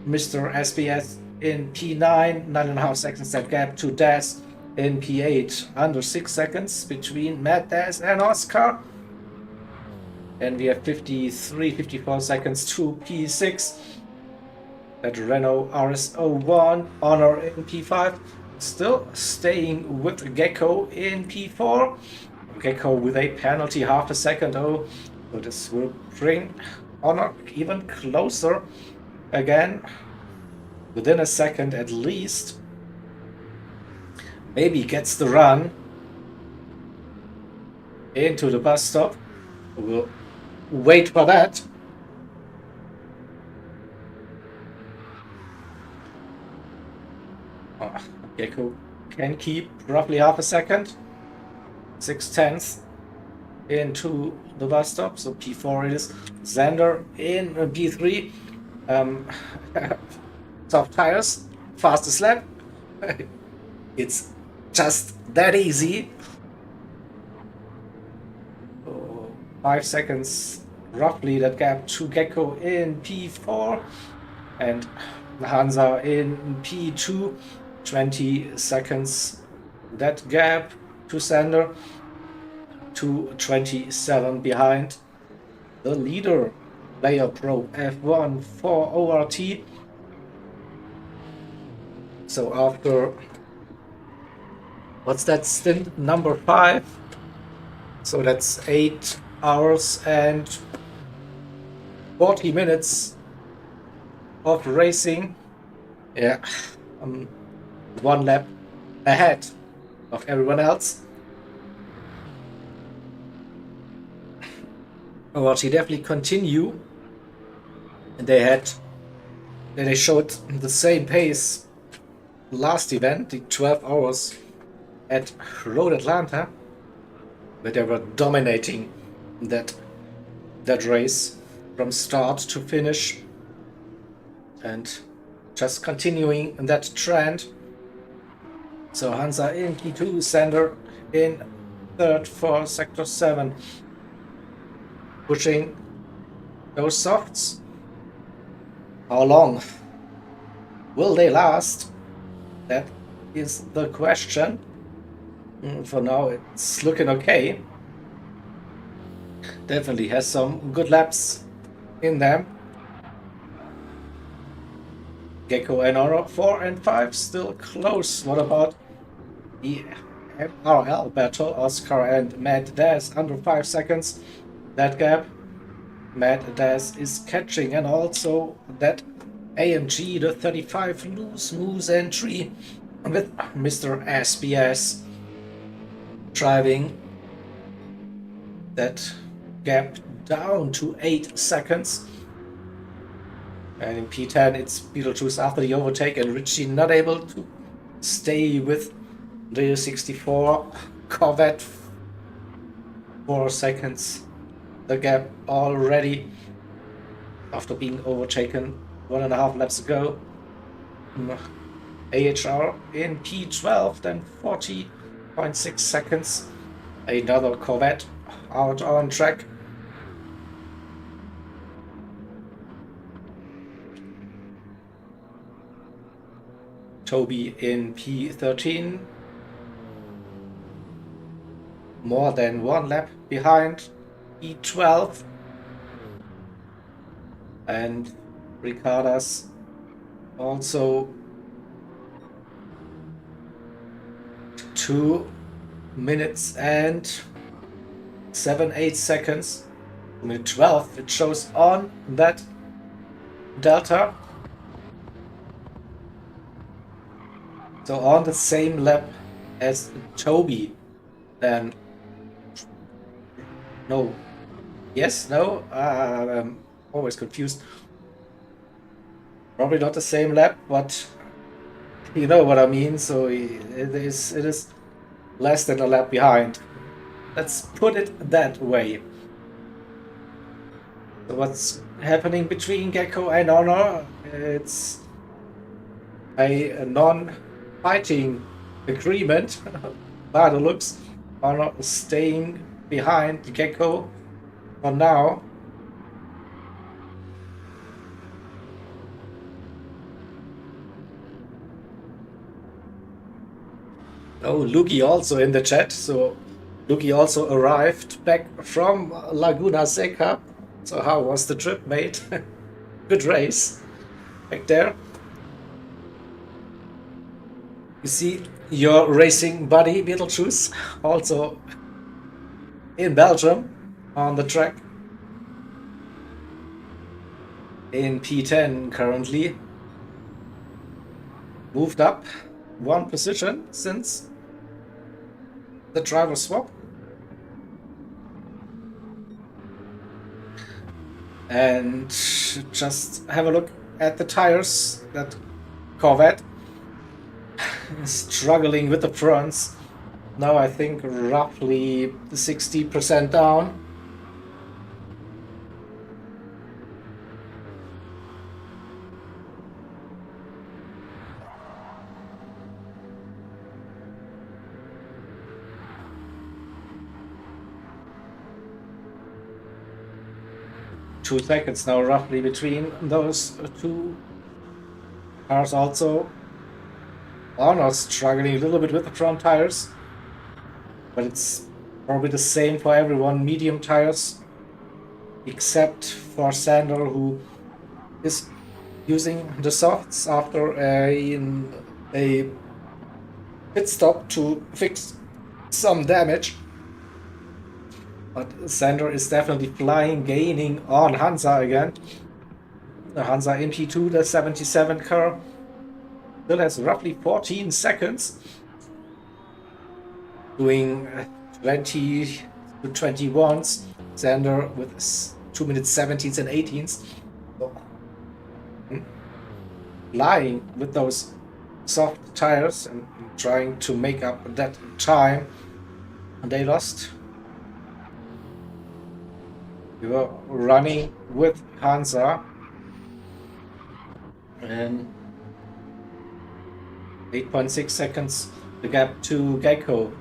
Mr. SBS in P9, 9.5 seconds that gap to Daz in P8, under 6 seconds between Matt, Daz and Oscar. And we have 53, 54 seconds to P6. That Renault RS01, Honor in P5. Still staying with Gecko in P4. Gecko with a penalty half a second. Oh, so this will bring Honor even closer again. Within a second at least. Maybe gets the run into the bus stop. We'll wait for that. Gecko can keep roughly half a second. 6/10 into the bus stop. So P4 it is. Xander in P3. Soft tires. Fastest lap. It's just that easy. 5 seconds roughly that gap to Gecko in P4 and Hansa in P2. 20 seconds that gap to Sander, to 27 behind the leader, Player Pro F1 for ORT. So after, what's that, stint number 5? So that's 8 hours and 40 minutes of racing. Yeah, one lap ahead of everyone else. ORT definitely continue. And they showed the same pace last event, the 12 hours at Road Atlanta, but they were dominating that race from start to finish and just continuing that trend. So Hansa in P2, Sander in third for Sector 7, pushing those softs. How long will they last? That is the question. For now it's looking okay. Definitely has some good laps in them. Gecko and Honor 4 and 5 still close. What about the MRL battle? Oscar and Mad Daz under 5 seconds. That gap. Mad Daz is catching, and also that AMG, the 35 loose moves entry with Mr. SBS driving that gap down to 8 seconds. And in P10 it's Beetlejuice after the overtake, and Richie not able to stay with the 64 Corvette. 4 seconds the gap already after being overtaken 1.5 laps ago. AHR in P12, then 40.6 seconds. Another Corvette out on track. Toby in P13. More than 1 lap behind P12. And Ricardas also 2 minutes and 7-8 seconds. Minute 12 it shows on that delta. So on the same lap as Toby, then no, yes, no, I'm always confused. Probably not the same lap, but you know what I mean. So it is less than a lap behind. Let's put it that way. So what's happening between Gecko and Honor? It's a non-fighting agreement by the looks. Honor is staying behind Gecko for now. Oh, Lugi also in the chat, so Luki also arrived back from Laguna Seca. So how was the trip, mate? Good race back there. You see your racing buddy Beetlejuice also in Belgium on the track. In P10 currently. Moved up one position since the driver swap. And just have a look at the tires. That Corvette is struggling with the fronts. Now I think roughly 60% down. Two seconds now roughly between those two cars. Also Arnold struggling a little bit with the front tires, but it's probably the same for everyone. Medium tires, except for Sander, who is using the softs after a pit stop to fix some damage. But Sander is definitely flying, gaining on Hansa again. The Hansa MP2, the 77 car, still has roughly 14 seconds. Doing 20 to 21s. Sander with 2 minutes 17s and 18s. So, flying with those soft tires and trying to make up that time. And they lost. We were running with Hansa and 8.6 seconds the gap to Geico.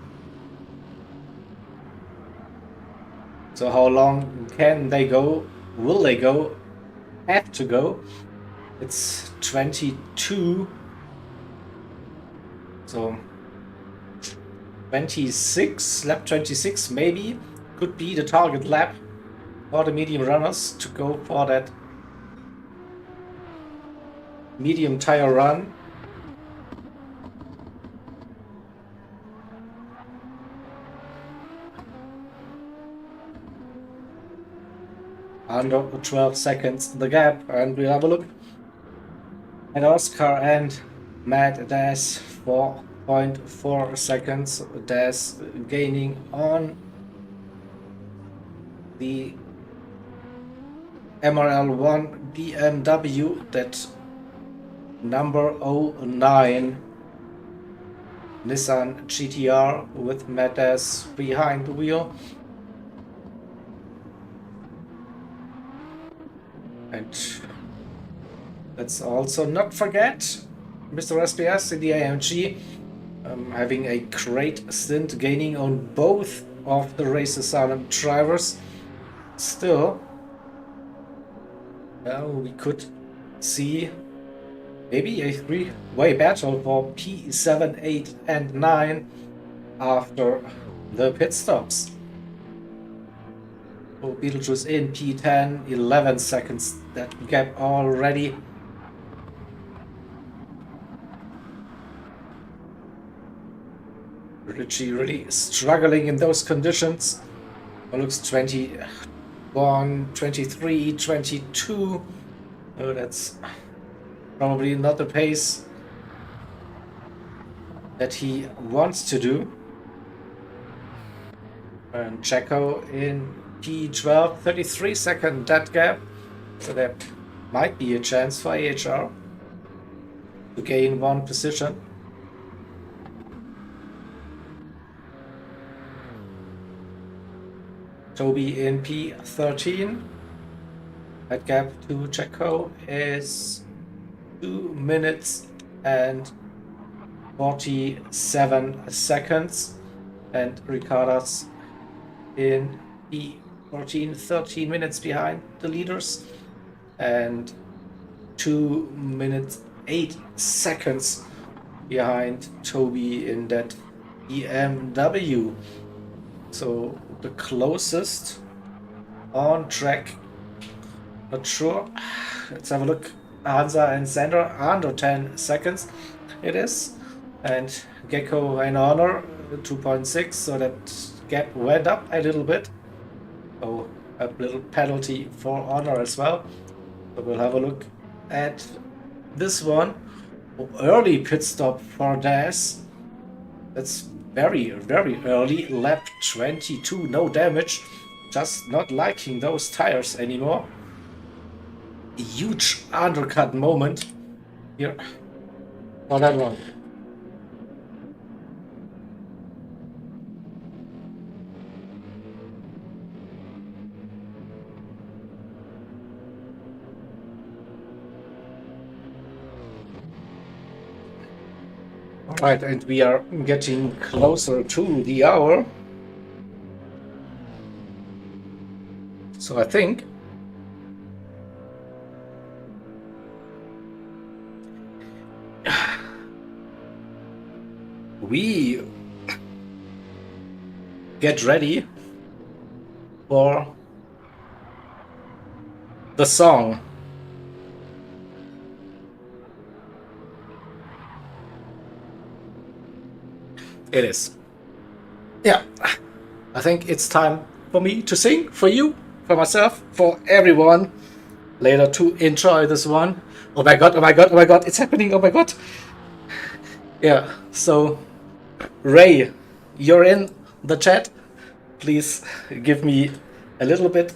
So how long can they go? Will they go? Have to go? It's 22. So 26, lap 26 maybe could be the target lap for the medium runners to go for that medium tire run. Under 12 seconds the gap, and we'll have a look at Oscar and Matt Dass. 4.4 seconds. Dass gaining on the MRL1 BMW, that number 09 Nissan GTR with Matt Dass behind the wheel. And let's also not forget Mr. SBS in the AMG, having a great stint, gaining on both of the race silent drivers. Still, well, we could see maybe a three-way battle for P7, 8 and 9 after the pit stops. So Beetlejuice in P10, 11 seconds that gap already. Richie really struggling in those conditions. It looks 21, 23, 22. Oh, that's probably not the pace that he wants to do. And Checo in P12, 33 second that gap. So there might be a chance for AHR to gain one position. Toby in P13. That gap to Checo is 2 minutes and 47 seconds. And Ricardo's in P14, 13 minutes behind the leaders. And 2 minutes 8 seconds behind Toby in that BMW. So the closest on track. Not sure. Let's have a look. Hansa and Sandra under 10 seconds it is. And Gecko and Honor 2.6, so that gap went up a little bit. Oh, a little penalty for Honor as well. So we'll have a look at this one. Oh, early pit stop for Das. That's very, very early. Lap 22, no damage. Just not liking those tires anymore. A huge undercut moment here for that one. Alright, and we are getting closer to the hour. So I think we get ready for the song. It is. Yeah, I think it's time for me to sing, for you, for myself, for everyone later to enjoy this one. Oh my god, oh my god, oh my god, it's happening, oh my god. Yeah, so Ray, you're in the chat. Please give me a little bit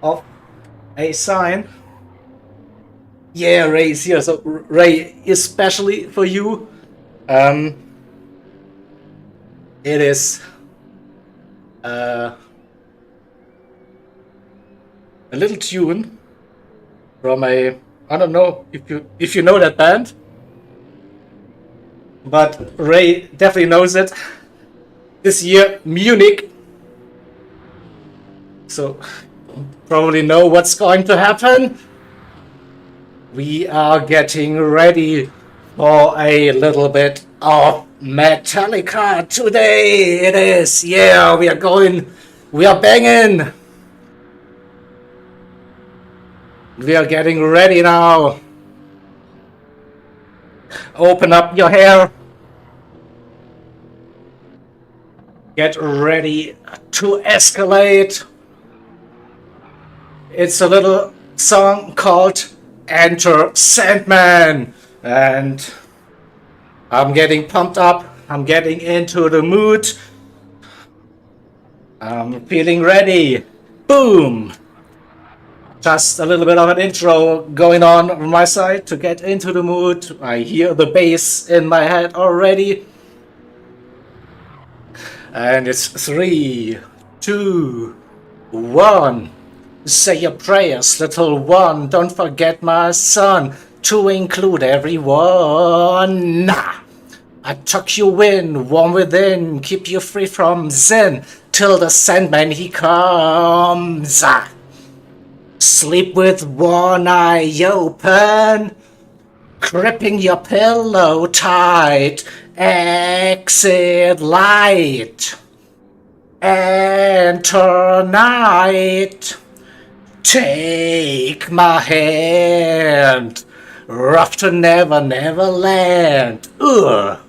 of a sign. Yeah, Ray is here. So Ray, especially for you, it is a little tune from I don't know if you know that band, but Ray definitely knows it. This year, Munich. So probably know what's going to happen. We are getting ready for a little bit of Metallica today. It is. Yeah, we are banging. We are getting ready now. Open up your hair. Get ready to escalate. It's a little song called Enter Sandman. And I'm getting pumped up. I'm getting into the mood. I'm feeling ready. Boom. Just a little bit of an intro going on my side to get into the mood. I hear the bass in my head already. And it's 3, 2, 1. Say your prayers, little one. Don't forget, my son, to include everyone. Nah. I tuck you in, warm within, keep you free from sin, till the Sandman he comes. Sleep with one eye open, gripping your pillow tight. Exit light. Enter night. Take my hand. Rough to never, never land. Ugh.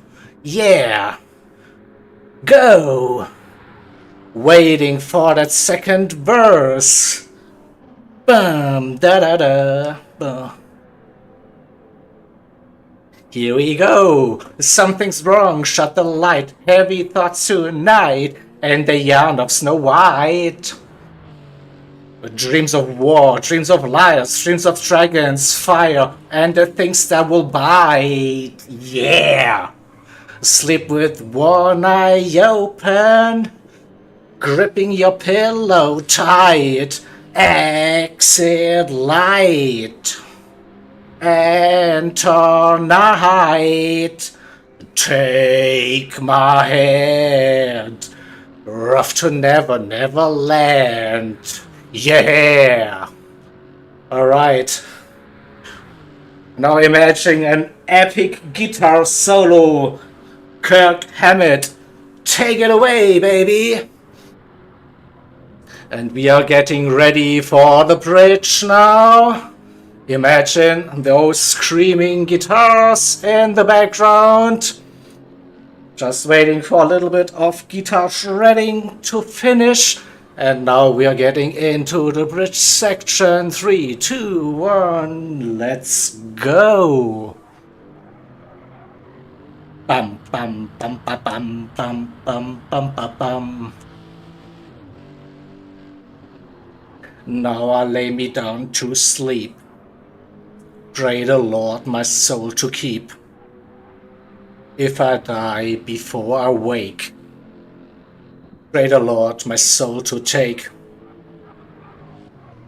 Yeah. Go. Waiting for that second verse. Bum da da da. Bum. Here we go. Something's wrong. Shut the light. Heavy thoughts tonight. And the yarn of Snow White. Dreams of war, dreams of liars, dreams of dragons, fire, and the things that will bite. Yeah! Sleep with one eye open, gripping your pillow tight. Exit light. Enter night. Take my hand. Rough to never, never land. Yeah! Alright. Now imagining an epic guitar solo. Kirk Hammett, take it away, baby! And we are getting ready for the bridge now. Imagine those screaming guitars in the background. Just waiting for a little bit of guitar shredding to finish. And now we are getting into the bridge section. 3, 2, 1, let's go. Bum bum bum bum bum bum bum bum bum bum. Now I lay me down to sleep. Pray the Lord my soul to keep. If I die before I wake, pray the Lord my soul to take.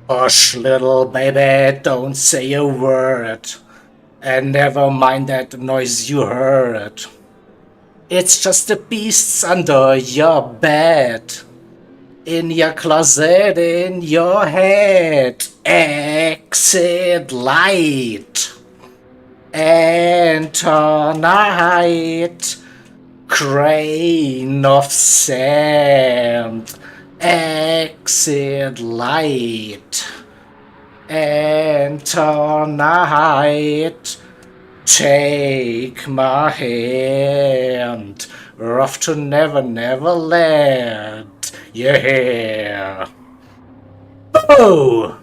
Hush, little baby, don't say a word. And never mind that noise you heard. It's just the beasts under your bed. In your closet, in your head. Exit light. Enter night. Grain of sand. Exit light. Enter night. Take my hand. We're off to Never Never Land. Yeah. Bow!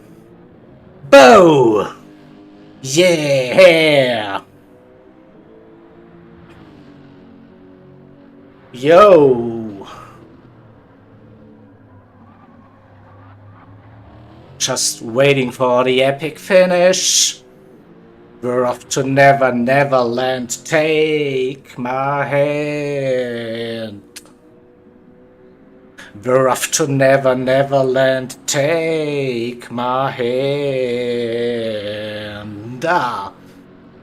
Bow! Yeah! Yo! Just waiting for the epic finish. We're off to Never Never Land. Take my hand. We're off to Never Never Land. Take my hand. Ah,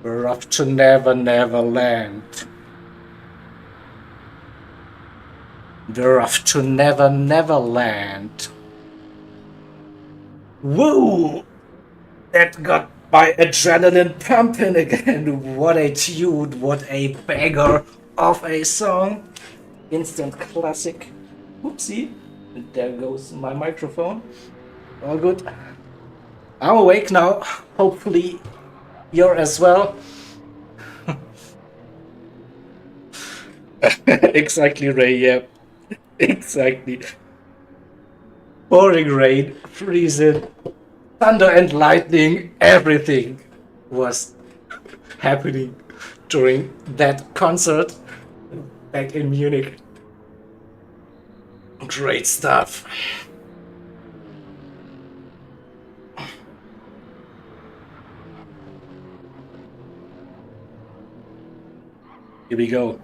we're off to Never Never Land. We're off to Never Never Land. Woo! That got my adrenaline pumping again. What a tune, what a banger of a song. Instant classic. Oopsie. And there goes my microphone. All good. I'm awake now. Hopefully you're as well. Exactly, Ray, yeah. Exactly. Pouring rain, freezing, thunder and lightning, everything was happening during that concert back in Munich. Great stuff. Here we go.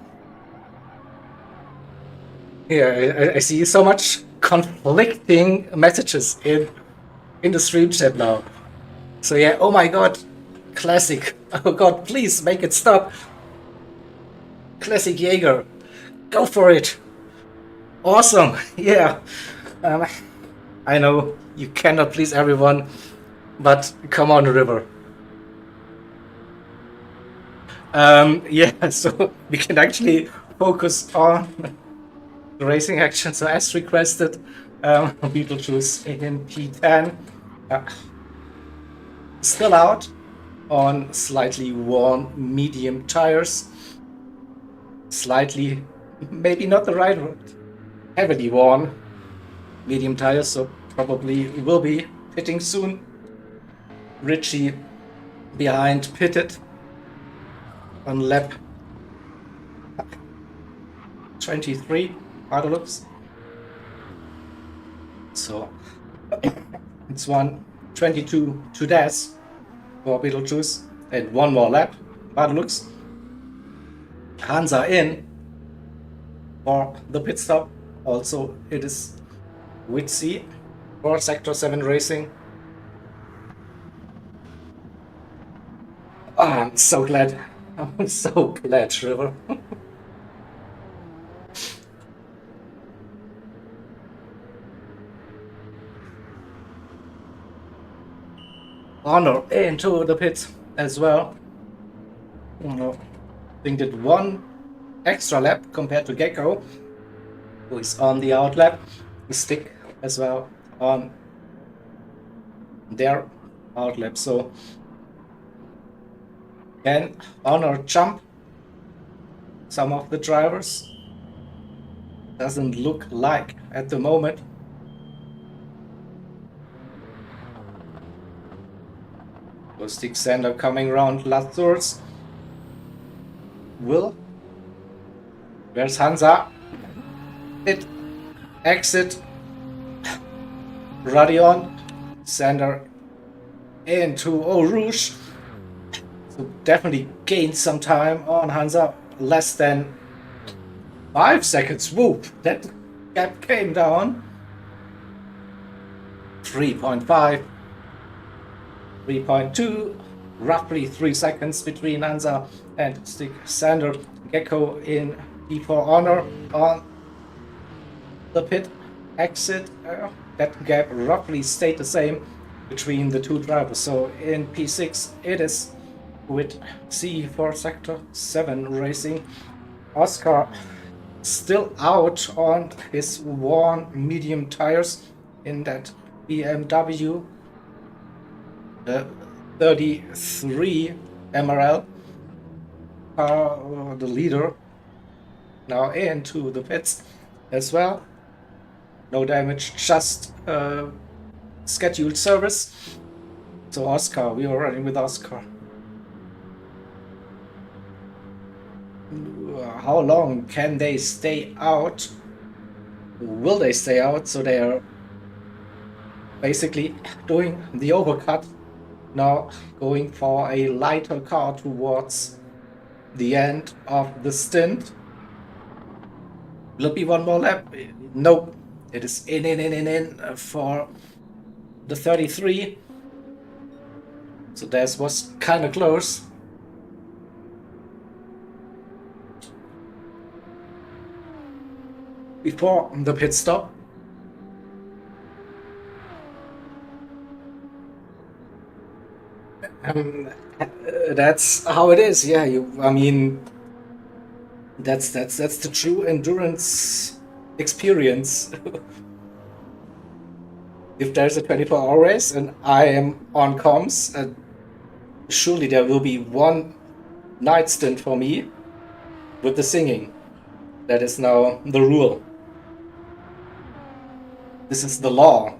Yeah, I see so much conflicting messages in the stream chat now. So yeah, oh my god, classic. Oh god, please make it stop. Classic Jaeger, go for it. Awesome, yeah. I know you cannot please everyone, but come on, River. Yeah, so we can actually focus on the racing action. So as requested, Beetlejuice in P10. Still out on slightly worn medium tires. Slightly, maybe not the right word, heavily worn medium tires, so probably will be pitting soon. Richie behind pitted on lap 23 by the looks. So it's 1:22 to dash for Beetlejuice and one more lap by the looks. Hansa in for the pit stop. Also it is Witsy for Sector 7 Racing. Oh, I'm so glad. I'm so glad, River. Honor into the pit as well. I think did one extra lap compared to Gecko, who is on the out lap. We stick as well on their outlap. So can Honor jump some of the drivers? Doesn't look like at the moment. Lustig Sander coming around Lazurs. Where's Hansa? Exit. Radion. Sander into Eau Rouge. So definitely gained some time on Hansa. Less than 5 seconds. Whoop! That gap came down. 3.5. 3.2. Roughly 3 seconds between Hansa and Stig Sander. Gecko in P4 Honor on the pit exit. That gap roughly stayed the same between the two drivers. So in P6 it is with C for Sector 7 Racing. Oscar still out on his worn medium tires in that BMW. The 33 MRL. The leader now into the pits as well. No damage, just scheduled service. So Oscar, we are running with Oscar. How long can they stay out? Will they stay out? So they are basically doing the overcut. Now going for a lighter car towards the end of the stint. Will it be one more lap? Nope. It is in for the 33. So that was kind of close. Before the pit stop. That's how it is. Yeah, I mean, that's the true endurance experience. If there's a 24-hour race and I am on comms, surely there will be one night stint for me with the singing. That is now the rule. This is the law.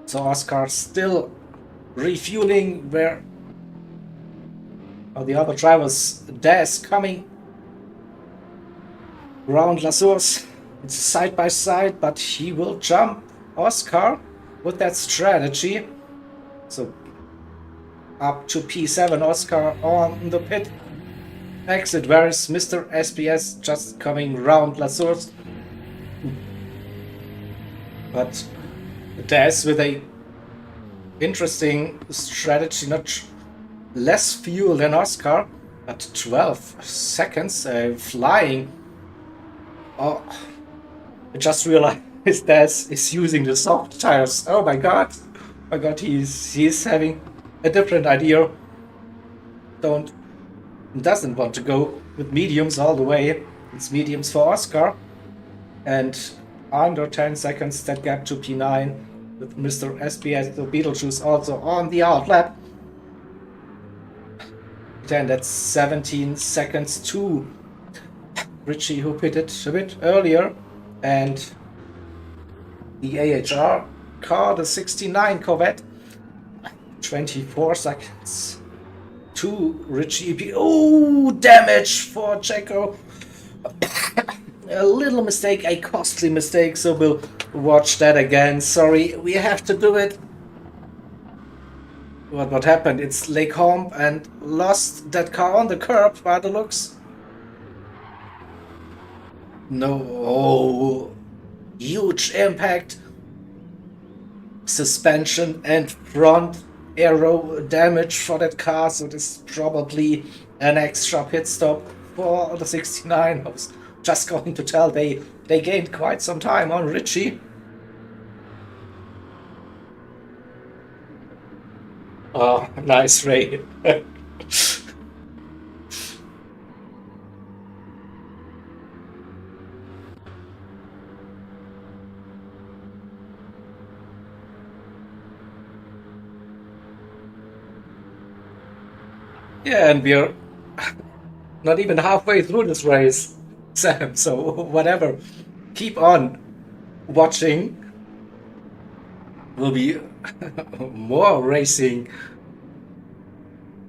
So Oscar still refueling where the other drivers. Des coming around La Source. It's side by side, but he will jump Oscar with that strategy. So up to P7, Oscar on the pit exit. Where is Mr. SPS just coming round La Source? But Des with a interesting strategy, not less fuel than Oscar, but 12 seconds flying. Oh, I just realized Des is using the soft tires. Oh my god, he's having a different idea. Doesn't want to go with mediums all the way. It's mediums for Oscar, and under 10 seconds that gap to P9 with Mr. SPS, the Beetlejuice also on the outlap. Then that's 17 seconds to Richie, who pitted a bit earlier, and the AHR car, the 69 Corvette, 24 seconds to Richie. Oh, damage for Checo. A little mistake, a costly mistake, so we'll watch that again. Sorry, we have to do it. What happened? It's Lake Home and lost that car on the curb by the looks. No, oh, huge impact. Suspension and front aero damage for that car, so this is probably an extra pit stop for the 69. I was just going to tell they gained quite some time on Richie. Oh, nice, Ray. Yeah, and we're not even halfway through this race, Sam. So whatever. Keep on watching. Will be more racing.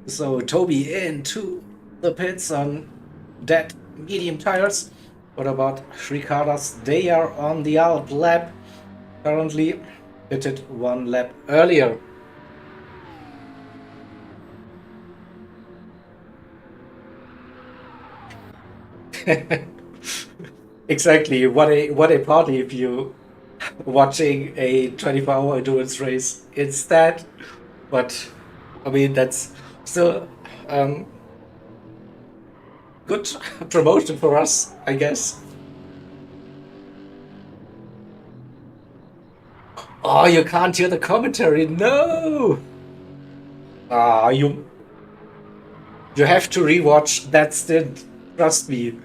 So Toby into the pits on dead medium tires. What about Ricardas? They are on the out lap. Currently pitted one lap earlier. Exactly. What a party if you watching a 24-hour endurance race instead. But I mean that's still good promotion for us, I guess. Oh, you can't hear the commentary. No. You have to rewatch that stint. Trust me.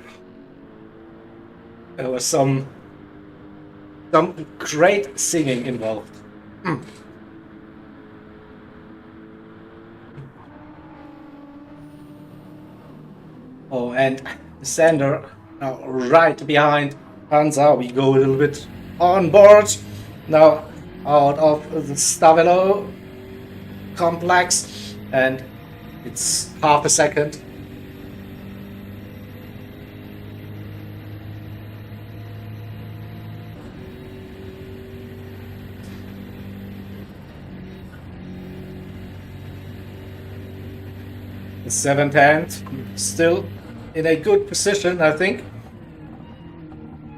There was some great singing involved. Oh, and Sander now right behind Hansa. We go a little bit on board. Now out of the Stavelo complex, and it's half a second. The seventh hand still in a good position, I think.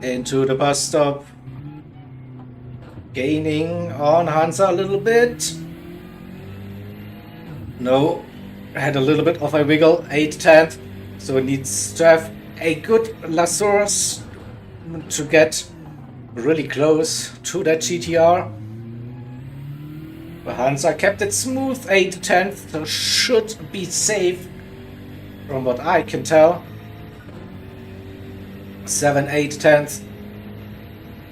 Into the bus stop. Gaining on Hansa a little bit. No, had a little bit of a wiggle, 8/10. So it needs to have a good La source to get really close to that GTR. Hansa kept it smooth, 8/10, so should be safe from what I can tell. 7/8/10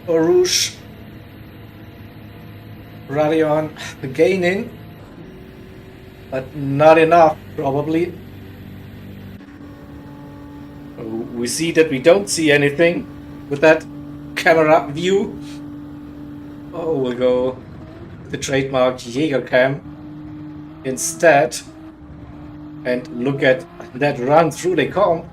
for Rouge. Radion gaining, but not enough probably. We see that we don't see anything with that camera view. Oh, we'll go the trademark Jägercam instead and look at that run through the comp.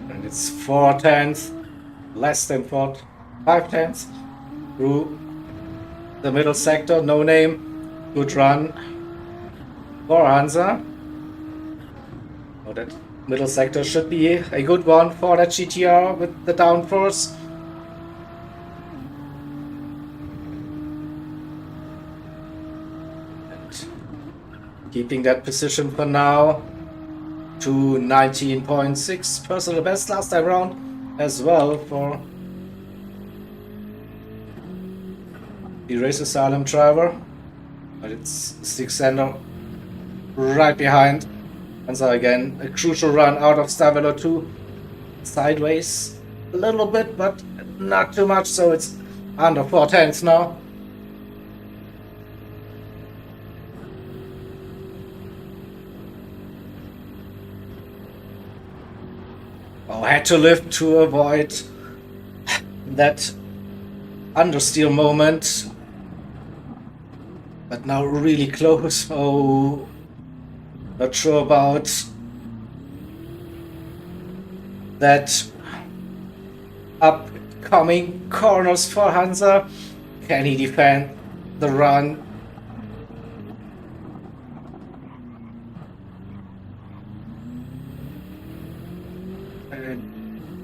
And it's 4/10, less than 5/10 through the middle sector. No name, good run for Hansa. Oh, that middle sector should be a good one for that GTR with the downforce. And keeping that position for now to 19.6 personal best last time round as well for the Race Asylum driver. But it's six-hander right behind. And so again, a crucial run out of Stavelo 2. Sideways a little bit, but not too much, so it's under 4/10 now. Oh, had to lift to avoid that understeer moment. But now really close. Oh, not sure about that upcoming corners for Hansa. Can he defend the run?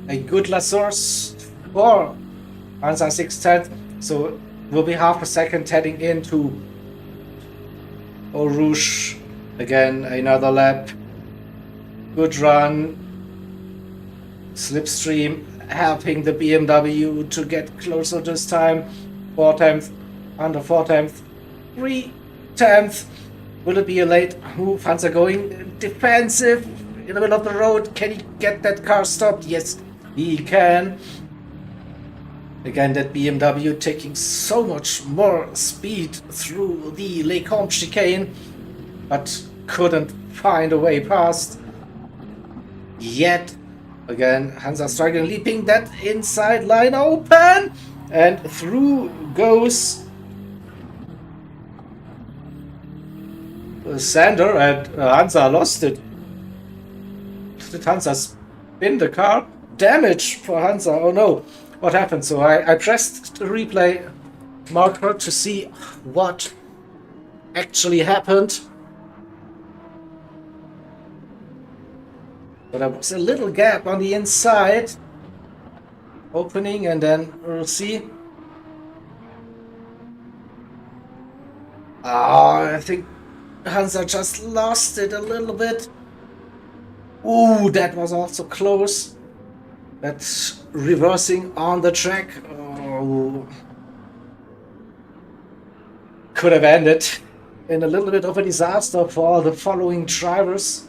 A good La source for Hansa 6/10. So will be half a second heading into Eau Rouge. Again, another lap. Good run. Slipstream helping the BMW to get closer this time. 4/10, under 4/10, 3/10. Will it be a late move? Hansa going defensive in the middle of the road. Can he get that car stopped? Yes, he can. Again, that BMW taking so much more speed through the Les Combes chicane, but couldn't find a way past. Yet, again, Hansa struggling, leaping that inside line open, and through goes Sander, and Hansa lost it. Did Hansa spin the car? Damage for Hansa, oh no. What happened? So I pressed the replay marker to see what actually happened. But there was a little gap on the inside opening, and then we'll see. I think Hansa just lost it a little bit. Ooh, that was also close. That's reversing on the track. Oh. Could have ended in a little bit of a disaster for the following drivers.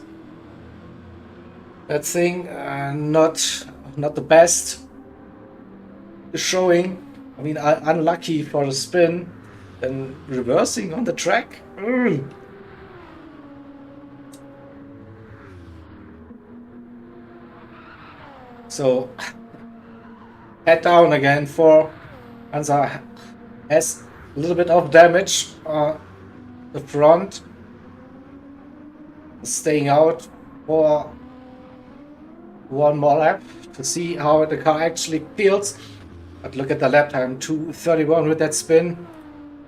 That thing, not the best showing. I mean, unlucky for a spin, then reversing on the track. So, head down again for Hansa. Has a little bit of damage on the front. Staying out for one more lap to see how the car actually feels. But look at the lap time, 2:31 with that spin.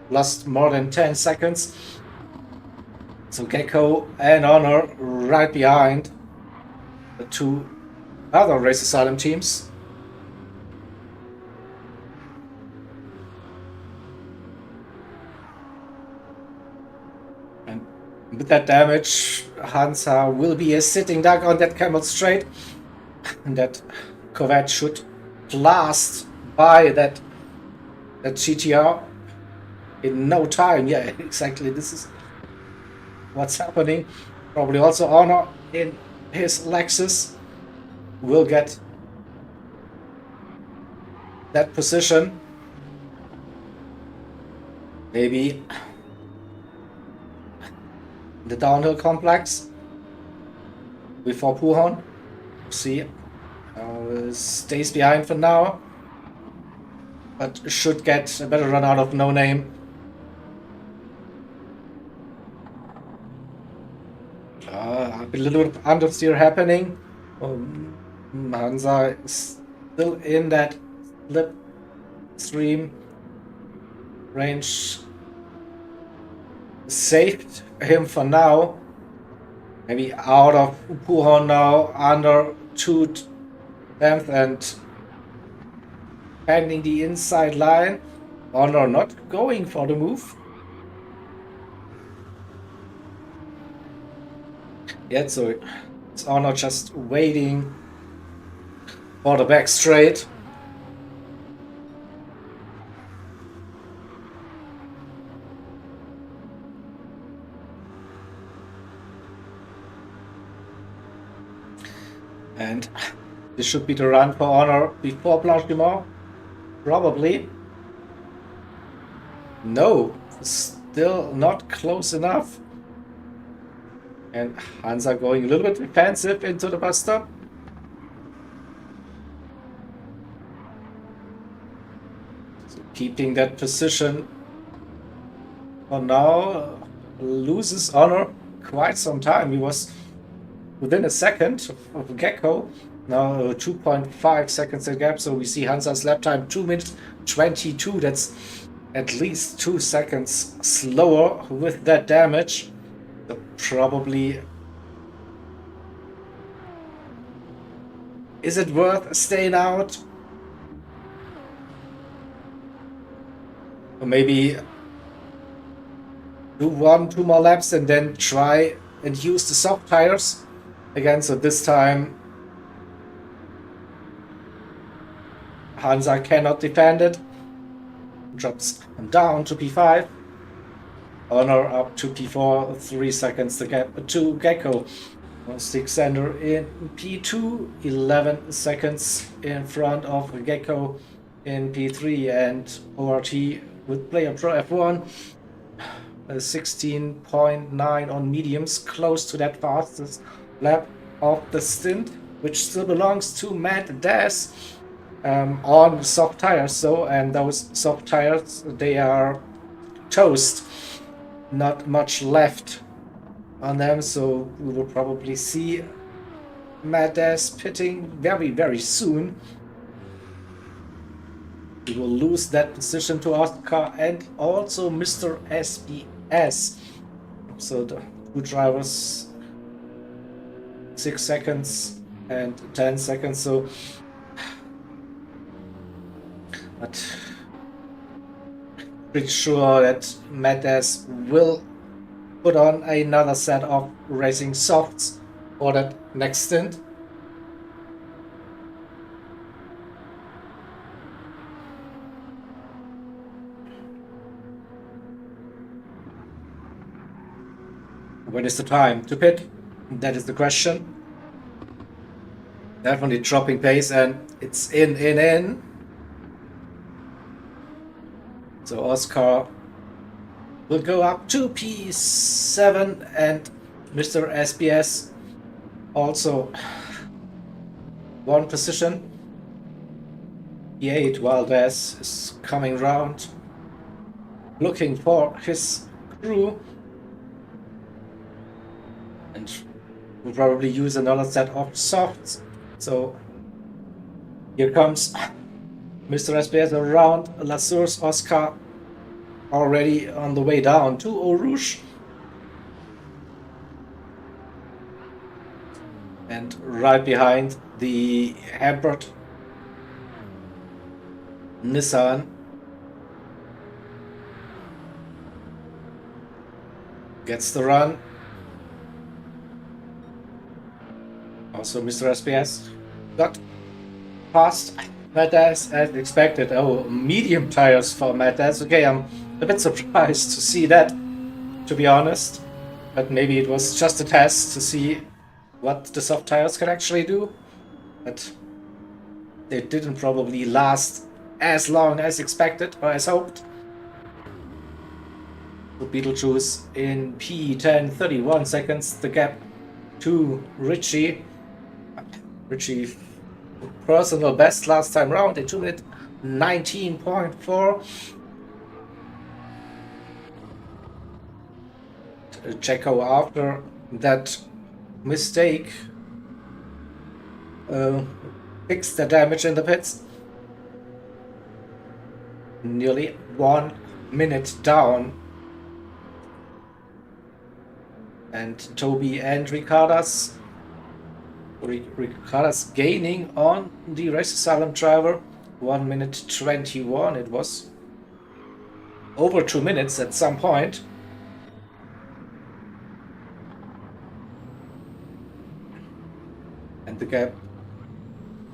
Lost more than 10 seconds. So Gecko and Honor right behind the two other Race Asylum teams. And with that damage, Hansa will be a sitting duck on that Camel Straight. And that Corvette should blast by that GTR in no time. Yeah, exactly. This is what's happening. Probably also Honor in his Lexus will get that position. Maybe the downhill complex before Pujon. See, stays behind for now, but should get a better run out of No Name. A little bit of understeer happening. Hansa is still in that slip stream range. Saved him for now. Maybe out of Pujon now, under 2/10 and pending the inside line. Honor not going for the move. Yet, so it's Honor just waiting for the back straight. And this should be the run for Honor before Blanchimont. Probably. No, still not close enough. And Hansa going a little bit defensive into the bus stop. So keeping that position for now. Loses Honor quite some time. He was within a second of Gecko. Now 2.5 seconds a gap. So we see Hansa's lap time 2 minutes 22. That's at least 2 seconds slower with that damage. So probably, is it worth staying out? Or maybe do 1-2 more laps and then try and use the soft tires again. So this time Hansa cannot defend it. Drops down to P5. Honor up to P4, 3 seconds the gap to Gecko. Six ender in P2, 11 seconds in front of Gecko in P3, and ORT with Player Pro F1 16.9 on mediums, close to that fastest lap of the stint, which still belongs to Matt Das on soft tires. So, and those soft tires, they are toast, not much left on them, so we will probably see Matt Das pitting very, very soon. We will lose that position to Oscar and also Mr. SBS. So the two drivers, 6 seconds and 10 seconds. So, but pretty sure that Matt Das will put on another set of racing softs for that next stint. When is the time to pit? That is the question. Definitely dropping pace, and it's in. So Oscar will go up to P7, and Mr. SBS also one position. P8, while Das is coming round, looking for his crew. And we'll probably use another set of softs. So here comes Mr. SBS around La Source. Oscar already on the way down to Eau Rouge. And right behind the hampered Nissan. Gets the run. Also, Mr. SBS got past Matt Das as expected. Oh, medium tires for Matt Das. Okay, I'm a bit surprised to see that, to be honest. But maybe it was just a test to see what the soft tires can actually do. But they didn't probably last as long as expected or as hoped. So Beetlejuice in P10, 31 seconds. The gap to Richie. Richie personal best last time round, a 2 minute 19.4. Checo after that mistake fixed the damage in the pits. Nearly 1 minute down. And Toby and Ricardas gaining on the Race Asylum driver. 1 minute 21. It was over 2 minutes at some point. And the gap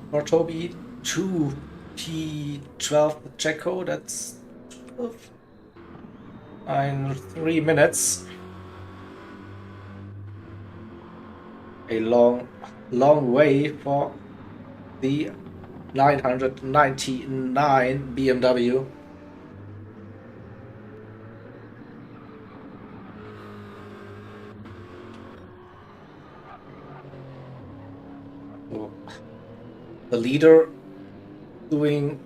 for Toby to P12 Checo, that's 3 minutes. A long way for the 999 BMW. So, the leader doing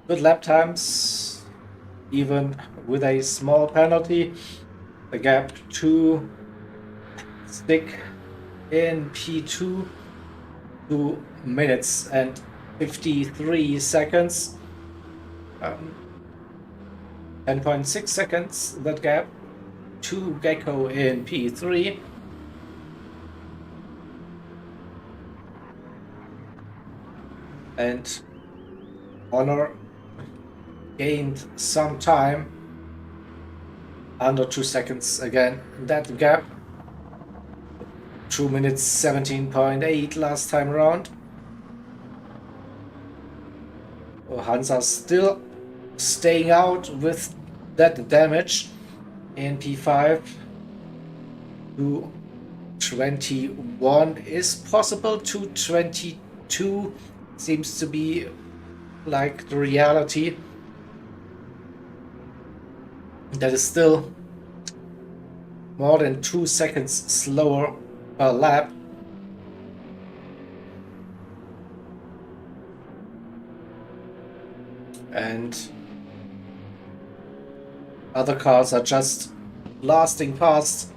good lap times, even with a small penalty. The gap to stick in P2, 2 minutes and 53 seconds. 10.6 seconds that gap to Gecko in P3. And Honor gained some time, under 2 seconds again. That gap 2 minutes 17.8 last time around. Hansa still staying out with that damage in P5 to 21 is possible. 2:22 seems to be like the reality. That is still more than 2 seconds slower per lap. And other cars are just blasting past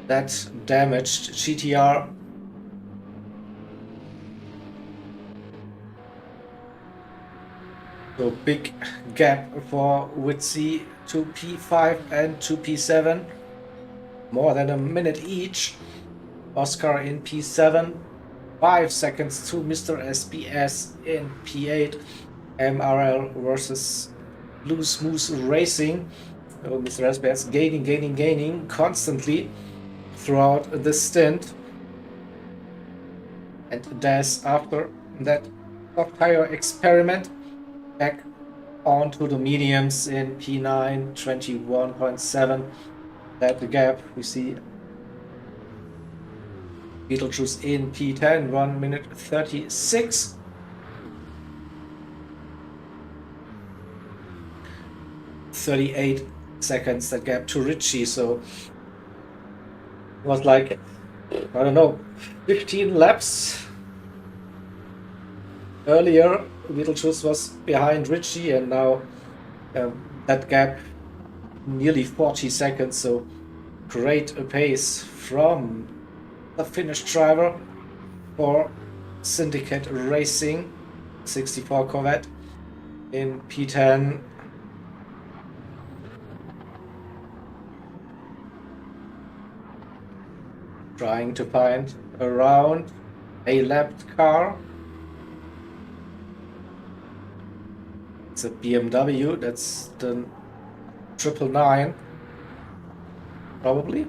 that damaged GTR. So big gap for Witsi to P5 and to P7. More than a minute each. Oscar in P7. 5 seconds to Mr. SBS in P8. MRL versus Blue Smooth Racing. So Mr. SBS gaining constantly throughout the stint. And Des, after that soft tire experiment, back onto the mediums in P9, 21.7. That gap we see Beetlejuice in P10, 1 minute 36. .38 seconds that gap to Richie, so it was like, I don't know, 15 laps earlier. Beetlejuice was behind Richie, and now that gap nearly 40 seconds, so great a pace from the Finnish driver for Syndicate Racing. 64 Corvette in P10. Trying to find around a lapped car. It's a BMW, that's the 999, probably.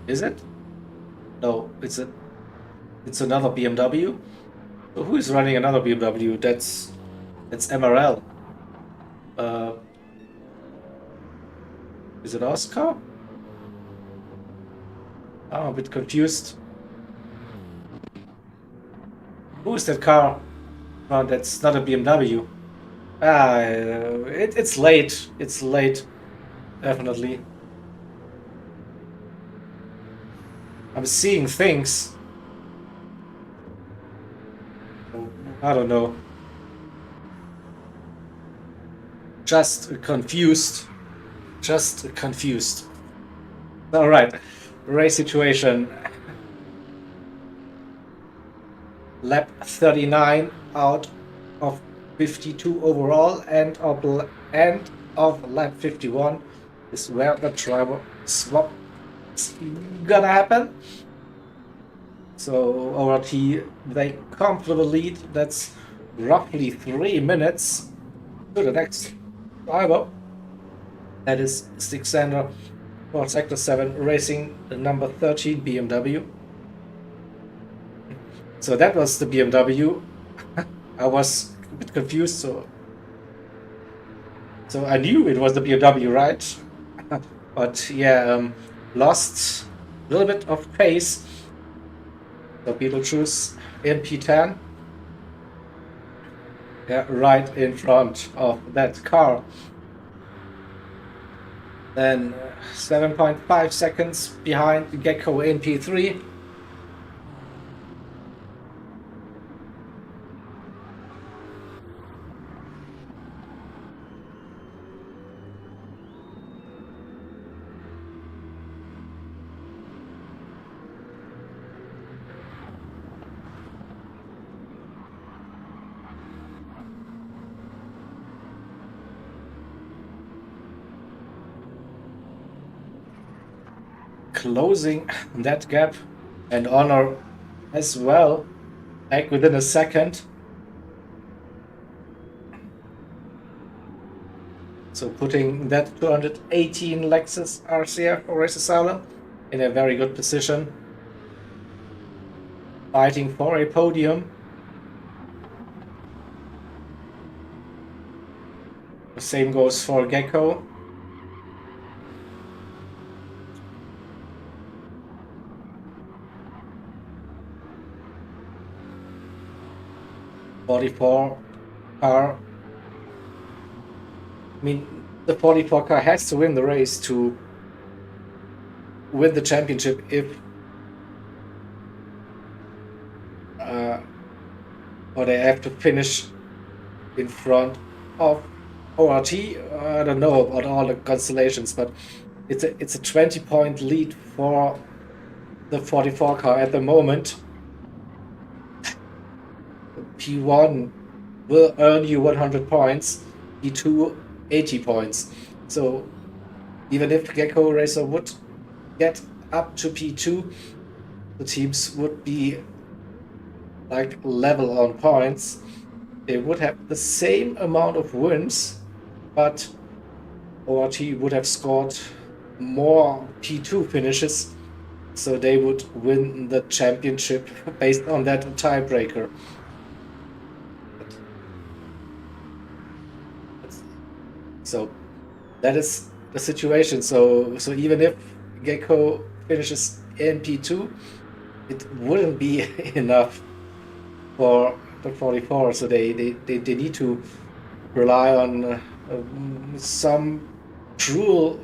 Is it? No, it's another BMW. So who is running another BMW? That's MRL. Is it Oscar? I'm a bit confused. Who is that car? No, that's not a BMW. It's late. It's late. Definitely. I'm seeing things. I don't know. Just confused. Just confused. All right, race situation. Lap 39 out of 52 overall, and of lap 51 is where the driver swap is gonna happen. So ORT, they comfortable lead. That's roughly 3 minutes to the next driver. That is Alexander for Sector 7 Racing, the number 13 BMW. So that was the BMW. I was a bit confused, so I knew it was the BMW, right? But yeah, lost a little bit of pace. So Beetlejuice in P10. Yeah, right in front of that car. Then 7.5 seconds behind Gecko in P3. Closing that gap, and Honor as well, back within a second. So putting that 218 Lexus RCF for Race Asylum in a very good position. Fighting for a podium. The same goes for Gecko. 44 car. I mean, the 44 car has to win the race to win the championship if or they have to finish in front of ORT. I don't know about all the constellations, but it's a 20-point lead for the 44 car at the moment. P1 will earn you 100 points, P2 80 points. So even if Gecko Racer would get up to P2, the teams would be like level on points. They would have the same amount of wins, but ORT would have scored more P2 finishes, so they would win the championship based on that tiebreaker. So that is the situation. So even if Gecko finishes in P2, it wouldn't be enough for the 44. So they need to rely on some cruel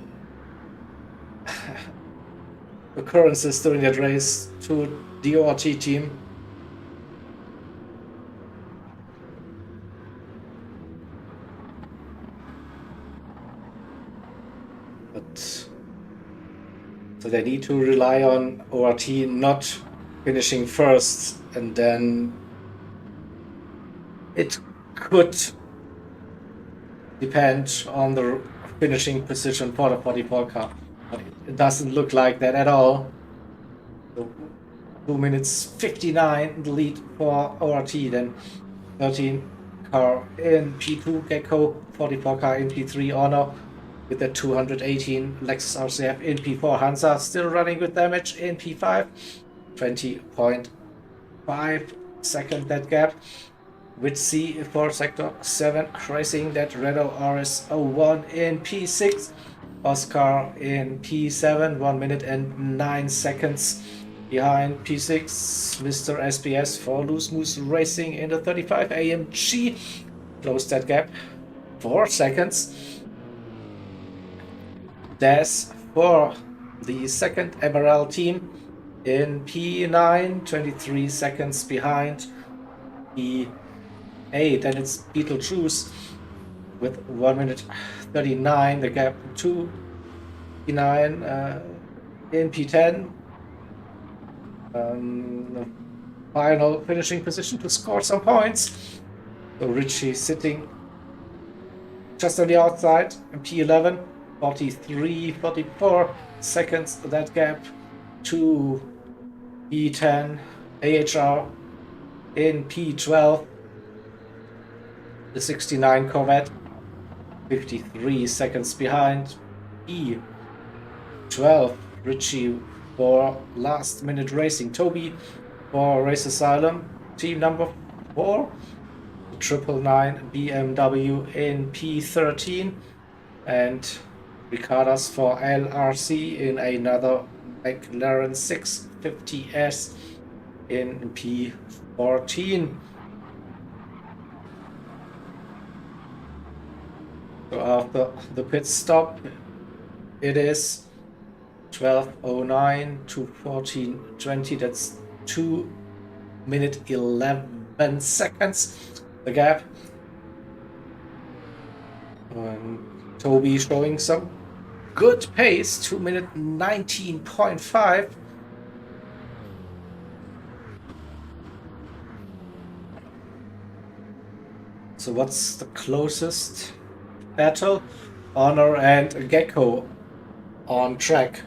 occurrences during that race to the ORT team. But so they need to rely on ORT not finishing first, and then it could depend on the finishing position for the 44 car. But it doesn't look like that at all. So 2 minutes 59 the lead for ORT, then 13 car in P2 Gecko, 44 car in P3 Honor with the 218 Lexus RCF in P4 Hansa still running with damage in P5, 20.5 second that gap. With C for Sector 7 racing that Renault RS01 in P6, Oscar in P7, 1 minute and 9 seconds behind P6, Mr. SBS for Loose Moose Racing in the 35 AMG closed that gap 4 seconds. Des for the second MRL team in P9, 23 seconds behind P8, and it's Beetlejuice with 1 minute 39, the gap to P9 in P10. Final finishing position to score some points. So Richie sitting just on the outside in P11, 44 seconds that gap to P10, AHR in P12, the 69 Corvette, 53 seconds behind, P12, Richie for last minute racing, Toby for Race Asylum, team number 4, 999 BMW in P13, and Ricardas for LRC in another McLaren 650S in P14. So after the pit stop, it is 12:09 to 14:20. That's 2 minute 11 seconds. The gap. Toby showing some good pace, 2 minute 19.5. So what's the closest battle? Honor and Gecko on track.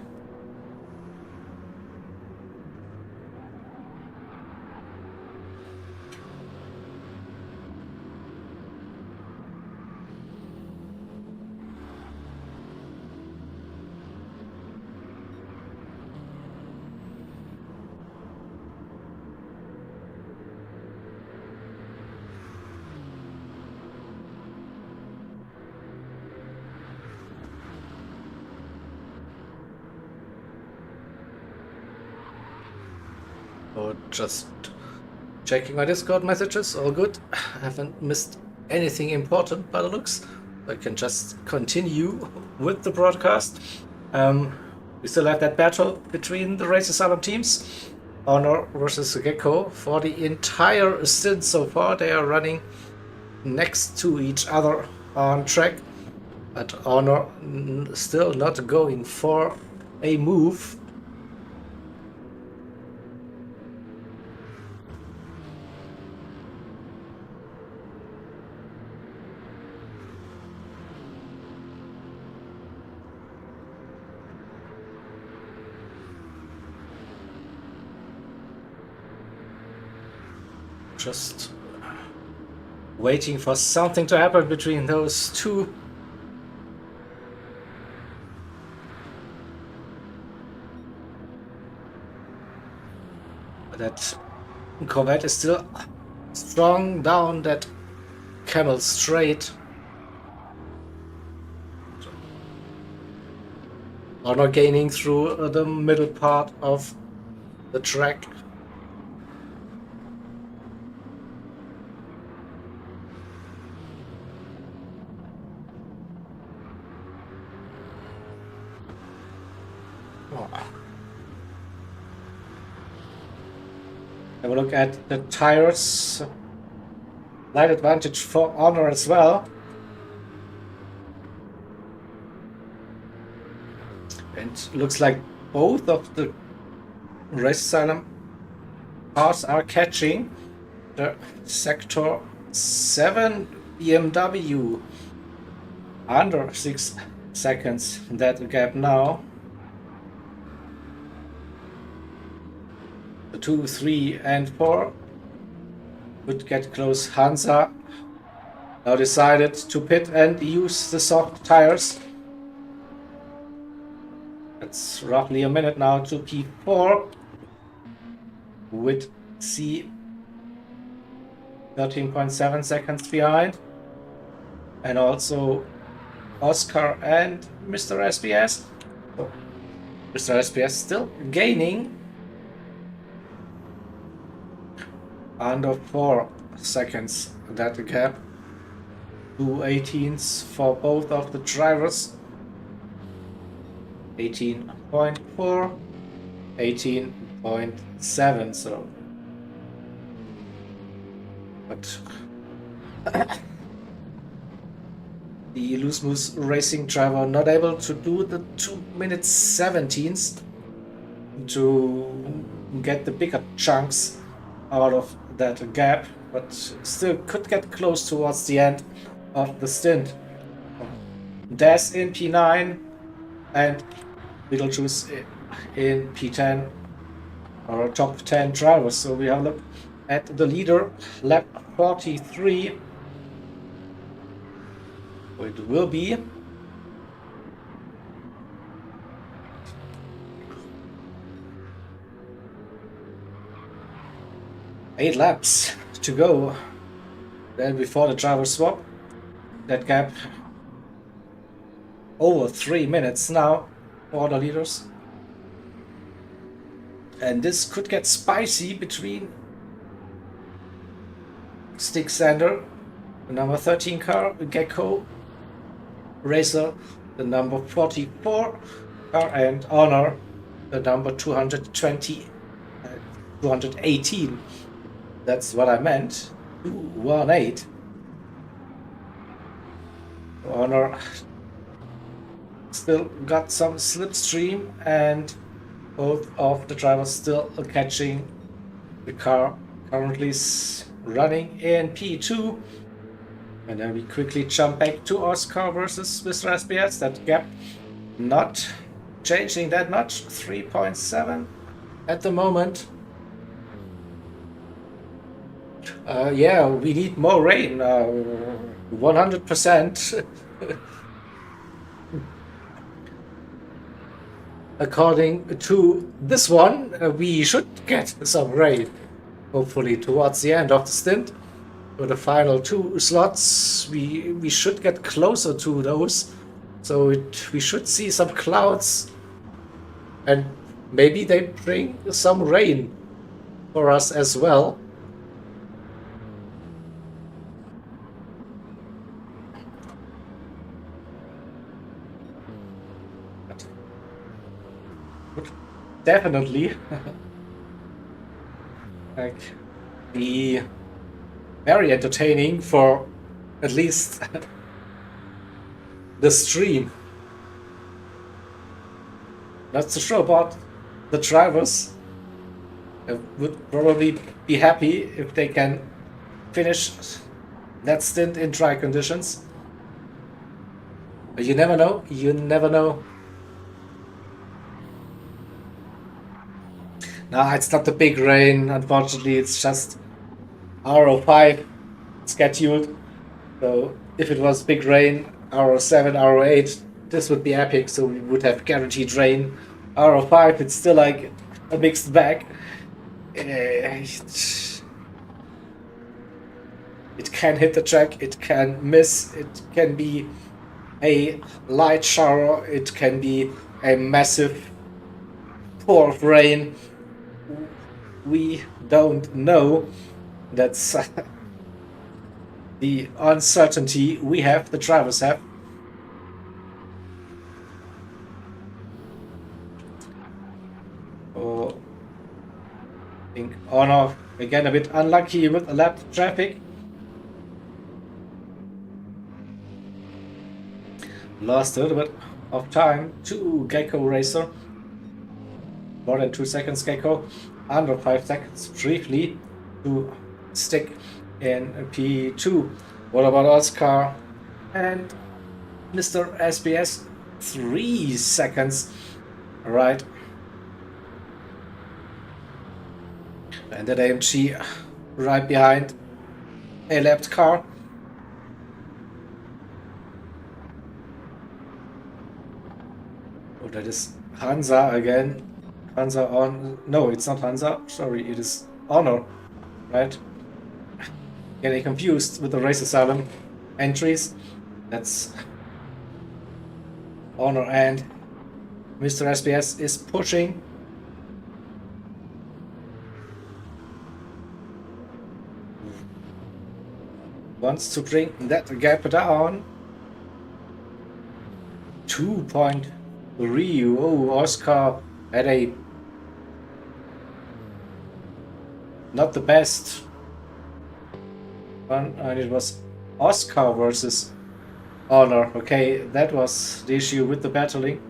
So just Checking my Discord messages, all good. I haven't missed anything important by the looks. I can just continue with the broadcast. We still have that battle between the Race Asylum teams. Honor versus Gecko. For the entire stint so far, they are running next to each other on track. But Honor still not going for a move. Just waiting for something to happen between those two. That Corvette is still strong down that Camel straight. Honor gaining through the middle part of the track. Have a look at the tires. Light advantage for Honor as well. And looks like both of the Race Asylum cars are catching the Sector 7 BMW. Under 6 seconds that gap now. 2, 3, and 4 would get close. Hansa now decided to pit and use the soft tires. That's roughly a minute now to P4 with C 13.7 seconds behind, and also Oscar and Mr. SBS. So, Mr. SBS still gaining. Under 4 seconds that gap. 2/18ths for both of the drivers. 18.4, 18.7. So, but the Loose Moose Racing driver not able to do the 2 minutes 17ths to get the bigger chunks out of that gap, but still could get close towards the end of the stint. Des in P9 and Beetlejuice in P10 are top 10 drivers. So we have a look at the leader, lap 43. It will be eight laps to go. Then before the driver swap, that gap over 3 minutes now for the leaders. And this could get spicy between Stick Sander, the number 13 car, Gecko Racer, the number 44 car, and Honor, the number 218. That's what I meant. 218. Honor still got some slipstream, and both of the drivers still catching. The car currently running in P2. And then we quickly jump back to Oscar versus Mr. SBS. That gap not changing that much. 3.7 at the moment. Yeah, we need more rain. 100%. According to this one, we should get some rain. Hopefully towards the end of the stint. For the final 2 slots, we should get closer to those. So we should see some clouds. And maybe they bring some rain for us as well. would definitely like be very entertaining for at least the stream. Not so sure about the drivers. I would probably be happy if they can finish that stint in dry conditions. But you never know. You never know. No, it's not the big rain, unfortunately. It's just RO5 scheduled. So if it was big rain, RO7, RO8, this would be epic. So we would have guaranteed rain. RO5, it's still like a mixed bag. It can hit the track, it can miss, it can be a light shower, it can be a massive pour of rain. We don't know. That's the uncertainty we have, the drivers have. Oh, I think Honor again a bit unlucky with the lap traffic. Lost a little bit of time to Gecko Racer. More than 2 seconds, Gecko. Under 5 seconds, briefly, to stick in P2. What about Oscar and Mr. SBS? 3 seconds, right? And that AMG right behind a lapped car. Oh, that is Hansa again. Hansa on. No, it's not Hansa. Sorry, it is Honor, right? Getting confused with the Race Asylum entries. That's Honor, and Mr. SBS is pushing. Wants to bring that gap down. 2.3. Oh, Oscar had a not the best one, and it was Oscar versus Honor. Okay, that was the issue with the battling.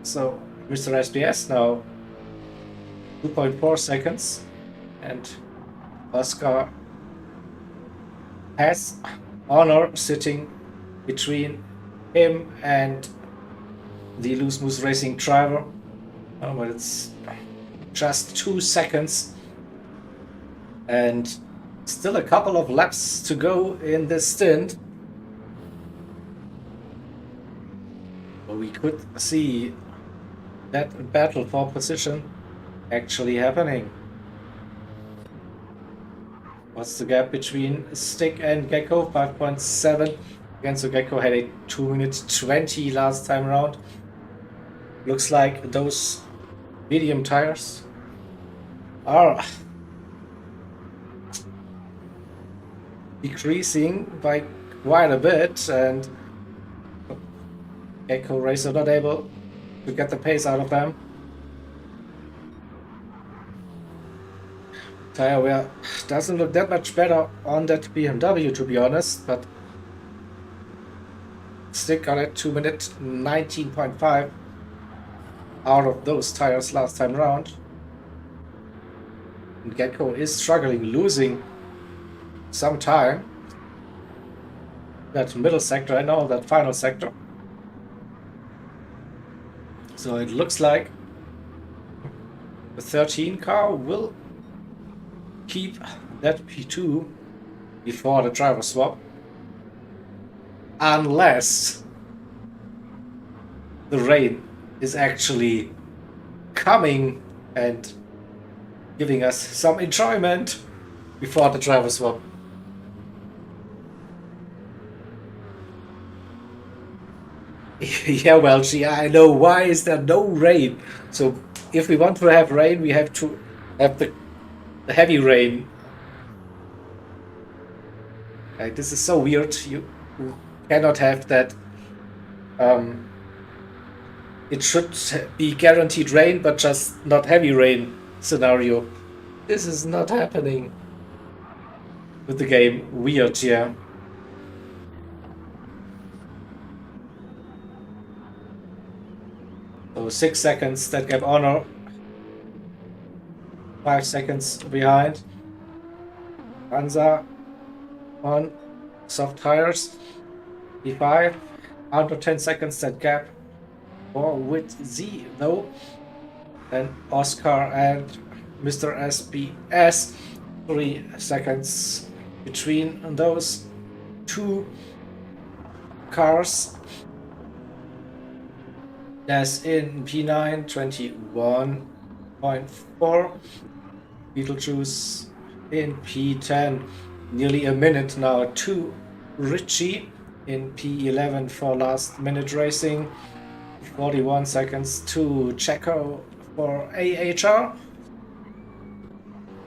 So Mr. SBS now 2.4 seconds, and Oscar has Honor sitting between him and the Loose Moose Racing driver. Oh, but it's just 2 seconds and still a couple of laps to go in this stint. We could see that battle for position actually happening. What's the gap between Stick and Gecko? 5.7. Again, so Gecko had a 2 minute 20 last time around. Looks like those medium tires are decreasing by quite a bit, and Gecko Racer not able to get the pace out of them. Tire wear doesn't look that much better on that BMW, to be honest, but Stick got a 2 minute 19.5 out of those tires last time around. And Gecko is struggling, losing some time. That middle sector, I know, that final sector. So it looks like the 13 car will keep that P2 before the driver swap, unless the rain is actually coming and giving us some enjoyment before the driver swap. Yeah, well, gee, I know. Why is there no rain? So if we want to have rain, we have to have the heavy rain. This is so weird. You cannot have that it should be guaranteed rain, but just not heavy rain scenario. This is not happening with the game. Weird, yeah. So 6 seconds, that gap honor. 5 seconds behind. Hansa on soft tires. P5. Under 10 seconds, that gap. Or with Z though. Then Oscar and Mr. SBS. 3 seconds between those two cars. That's in P9, 21.4. Beetlejuice in P10, nearly a minute now to Richie. In P11 for last minute racing, 41 seconds to Checo for AHR.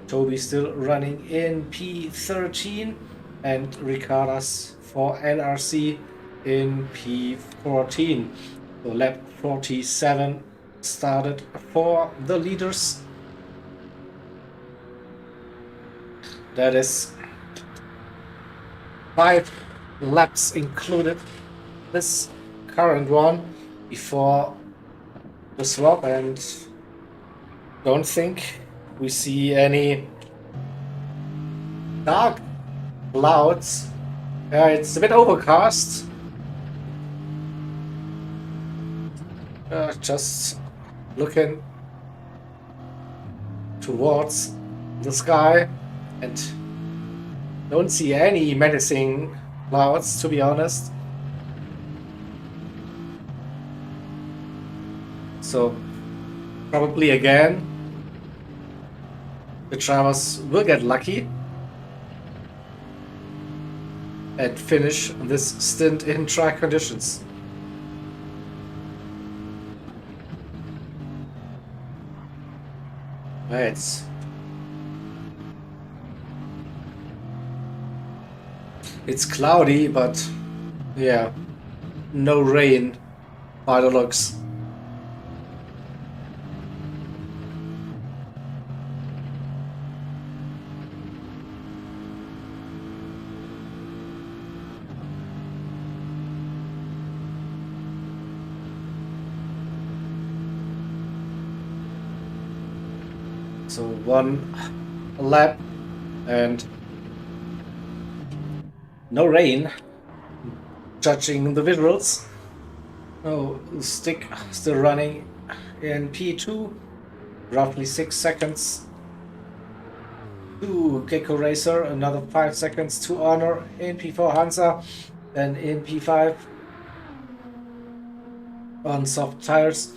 Toby still running in P13 and Ricardas for LRC in P14. So lap 47 started for the leaders. That is 5 laps included this current one before the swap, and don't think we see any dark clouds. It's a bit overcast. Just looking towards the sky and don't see any menacing clouds, to be honest. So probably again the drivers will get lucky and finish this stint in track conditions. It's cloudy, but yeah, no rain by the looks. So 1 lap and no rain, judging the visuals. Oh, stick still running in P2, roughly 6 seconds to Gecko Racer, another 5 seconds to Honor in P4 Hansa, then in P5 on soft tires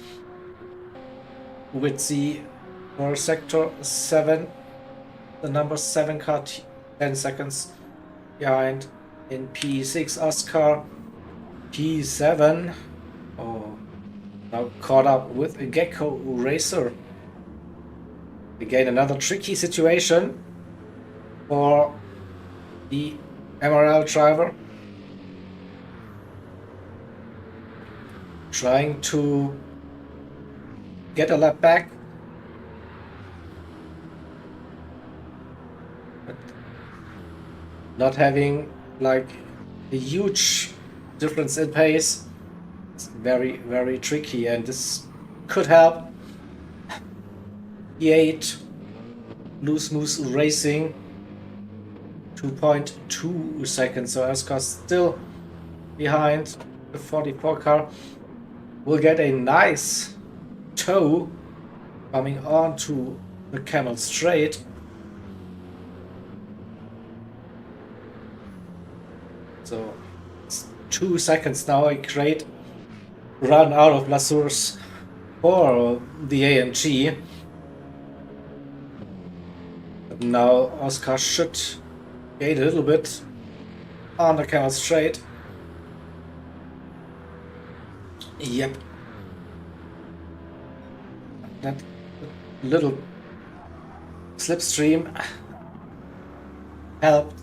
with the for sector 7, the number 7 car 10 seconds behind. In P6 Oscar, P7 now caught up with a Gecko Racer. Again, another tricky situation for the MRL driver, trying to get a lap back, but not having like a huge difference in pace. It's very, very tricky, and this could help P8 Loose Moose Racing 2.2 seconds. So Oscar still behind. The 44 car will get a nice tow coming onto the Camel Straight. So it's 2 seconds now, a great run out of Lasurs for the AMG. But now Oscar should gain a little bit on the Camel Straight. Yep. That little slipstream helped.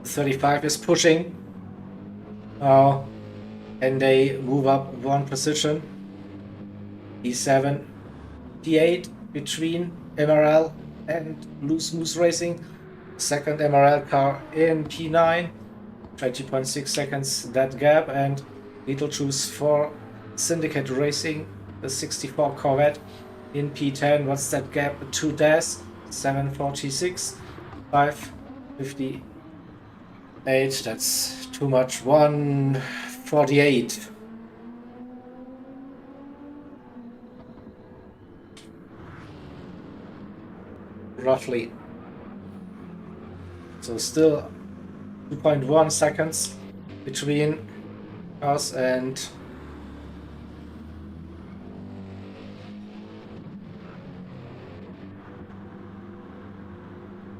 35 is pushing. And they move up one position. P7, P8 between MRL and Loose Moose Racing. Second MRL car in P9, 20.6 seconds that gap, and Beetlejuice for Syndicate Racing, the 64 Corvette in P10. What's that gap? 2 dash, 746, 558. That's too much. 148. Roughly. So still 2.1 seconds between us and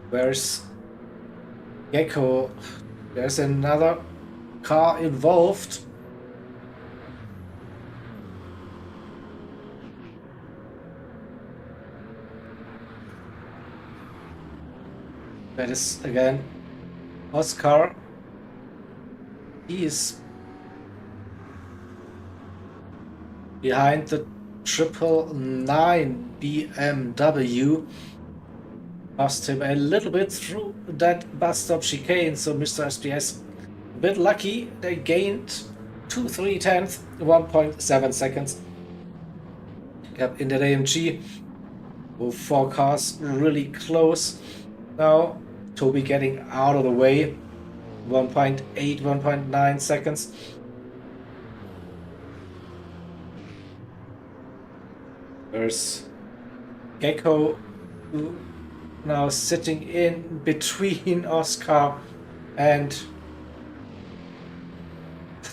where's Gecko? There's another car involved. That is again Oscar. He is behind the 999 BMW. Lost him a little bit through that bus stop chicane, so Mr. SPS a bit lucky. They gained 2/3, 1.7 seconds. Yep, in that AMG with 4 cars really close. Now Toby getting out of the way. 1.8, 1.9 seconds. There's Gecko, who now sitting in between Oscar and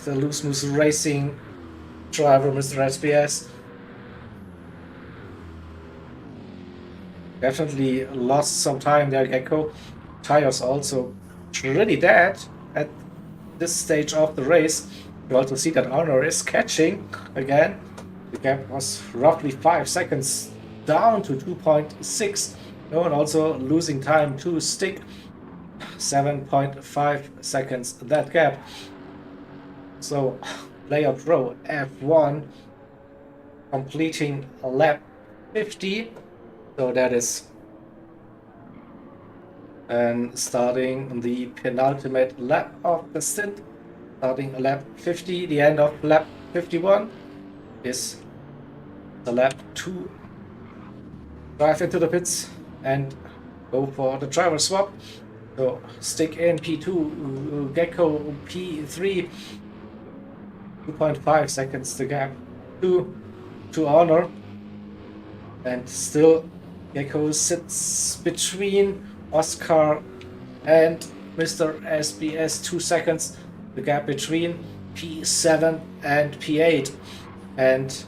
the Loose Moose Racing driver, Mr. SBS. Definitely lost some time there, Gecko. Tires also pretty dead at this stage of the race. You also see that Honor is catching again. The gap was roughly 5 seconds down to 2.6. And also losing time to Stick. 7.5 seconds that gap. So Player Pro F1 completing lap 50. So that is and starting the penultimate lap of the stint, starting lap 50, the end of lap 51 is the lap to drive into the pits and go for the driver swap. So Stick in P2, Gecko P3, 2.5 seconds the gap to Honor, and still Gecko sits between Oscar and Mr. SBS, 2 seconds the gap between P7 and P8, and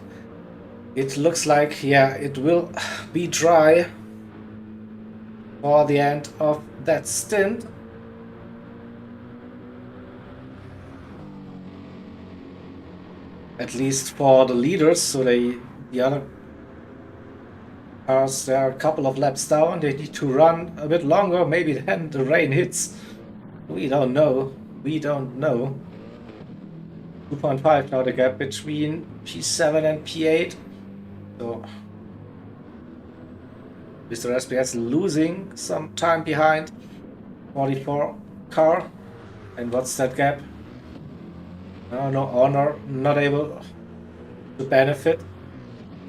it looks like, yeah, it will be dry for the end of that stint. At least for the leaders, so the other cars, there are a couple of laps down. They need to run a bit longer. Maybe then the rain hits. We don't know. We don't know. 2.5 now the gap between P7 and P8. So Mr. SBS losing some time behind. 44 car. And what's that gap? No, Honor not able to benefit.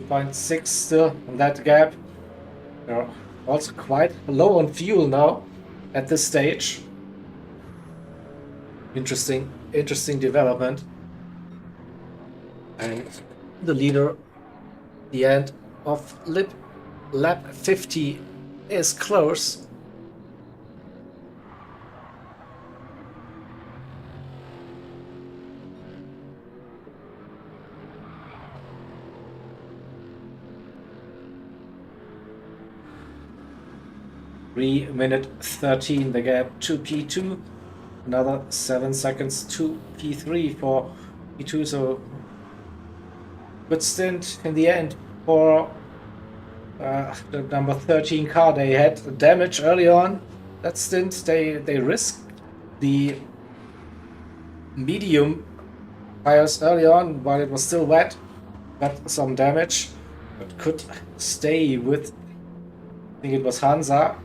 2.6 still on that gap. They're also quite low on fuel now at this stage. Interesting development. And the leader, the end of lap 50 is close. Minute 13 the gap to P2, another 7 seconds to P3 for P2, so good stint in the end for the number 13 car. They had damage early on that stint. They risked the medium tires early on while it was still wet, got some damage, but could stay with, I think it was Hansa,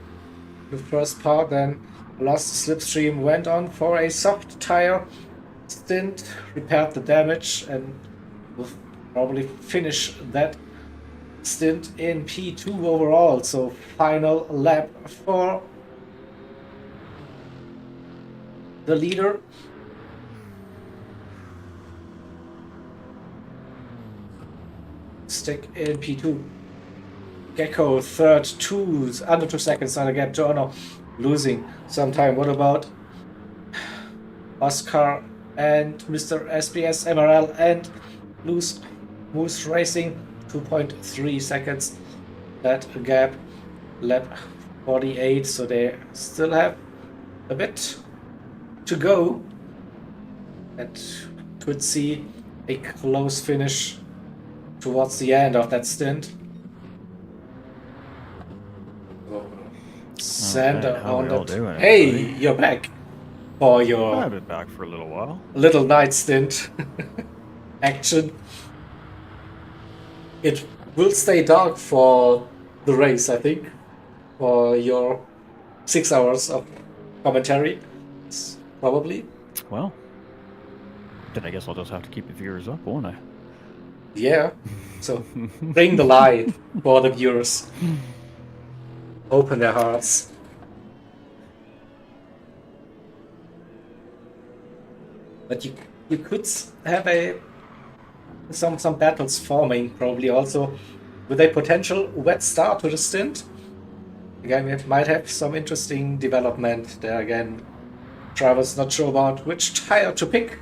the first part, then lost the slipstream, went on for a soft tire. Stint repaired the damage and will probably finish that stint in P2 overall. So final lap for the leader. Stick in P2. Gecko third, under 2 seconds on a gap to Honor, losing some time. What about Oscar and Mr. SBS MRL and Moose Racing? 2.3 seconds that gap, lap 48, so they still have a bit to go and could see a close finish towards the end of that stint. Sander on that. Hey, buddy? You're back for your. I've been back for a little while. Little night stint action. It will stay dark for the race, I think, for your 6 hours of commentary, probably. Well, then I guess I'll just have to keep the viewers up, won't I? Yeah. So bring the light for the viewers. Open their hearts. But you could have some battles forming, probably also with a potential wet start to the stint. Again, we might have some interesting development there. Again, drivers not sure about which tire to pick.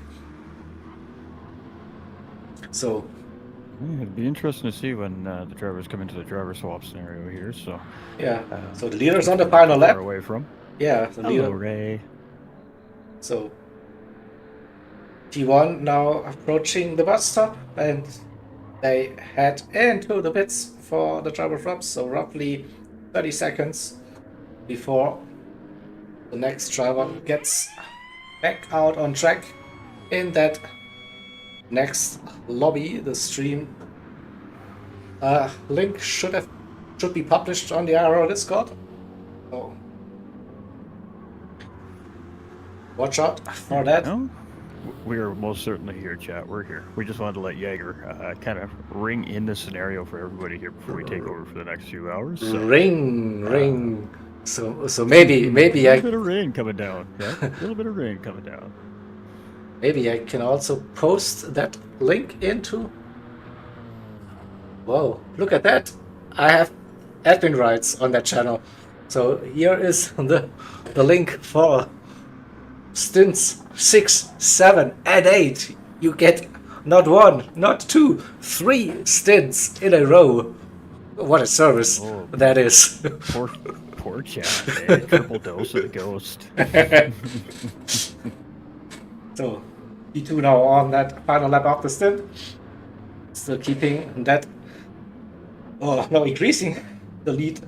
So it'd be interesting to see when the drivers come into the driver swap scenario here. So yeah, so the leader's on the final lap. Away from. Yeah, the leader. Hello, Ray. So T1 now approaching the bus stop, and they head into the pits for the driver swaps. So roughly 30 seconds before the next driver gets back out on track in that next lobby. The stream link should be published on the Arrow Discord. So watch out for that. No, we are most certainly here, chat. We're here. We just wanted to let Jaeger kind of ring in the scenario for everybody here before we take over for the next few hours. So, ring. So maybe a little bit of rain coming down. Yeah, a little bit of rain coming down. Maybe I can also post that link into. Whoa, look at that! I have admin rights on that channel. So here is the link for stints 6, 7, and 8. You get not 1, not 2, 3 stints in a row. What a service that is. Poor chat. Triple dose of the ghost. So P2 now on that final lap of the stint. Still keeping that, increasing the lead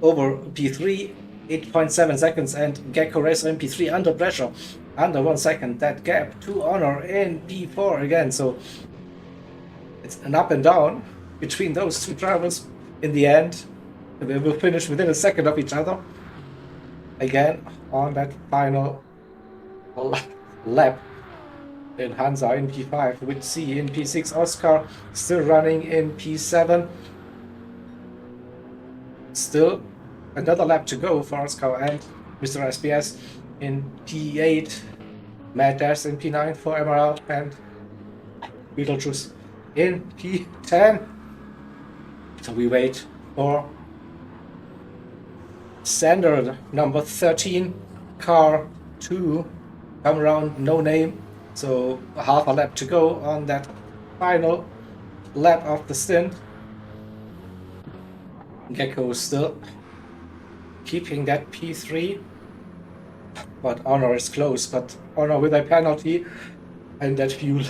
over P3, 8.7 seconds, and Gecko Racer in P3 under pressure, under 1 second. That gap to Honor in P4 again. So it's an up and down between those two drivers in the end. They will finish within a second of each other. Again on that final lap. In Hansa in P5, with C in P6, Oscar still running in P7. Still another lap to go for Oscar and Mr. SBS in P8. Mad Dash in P9 for MRL and Beetlejuice in P10. So we wait for Sander, number 13, car 2, come around, no name. So half a lap to go on that final lap of the stint. Gecko still keeping that P3, but Honor is close. But Honor with a penalty and that fuel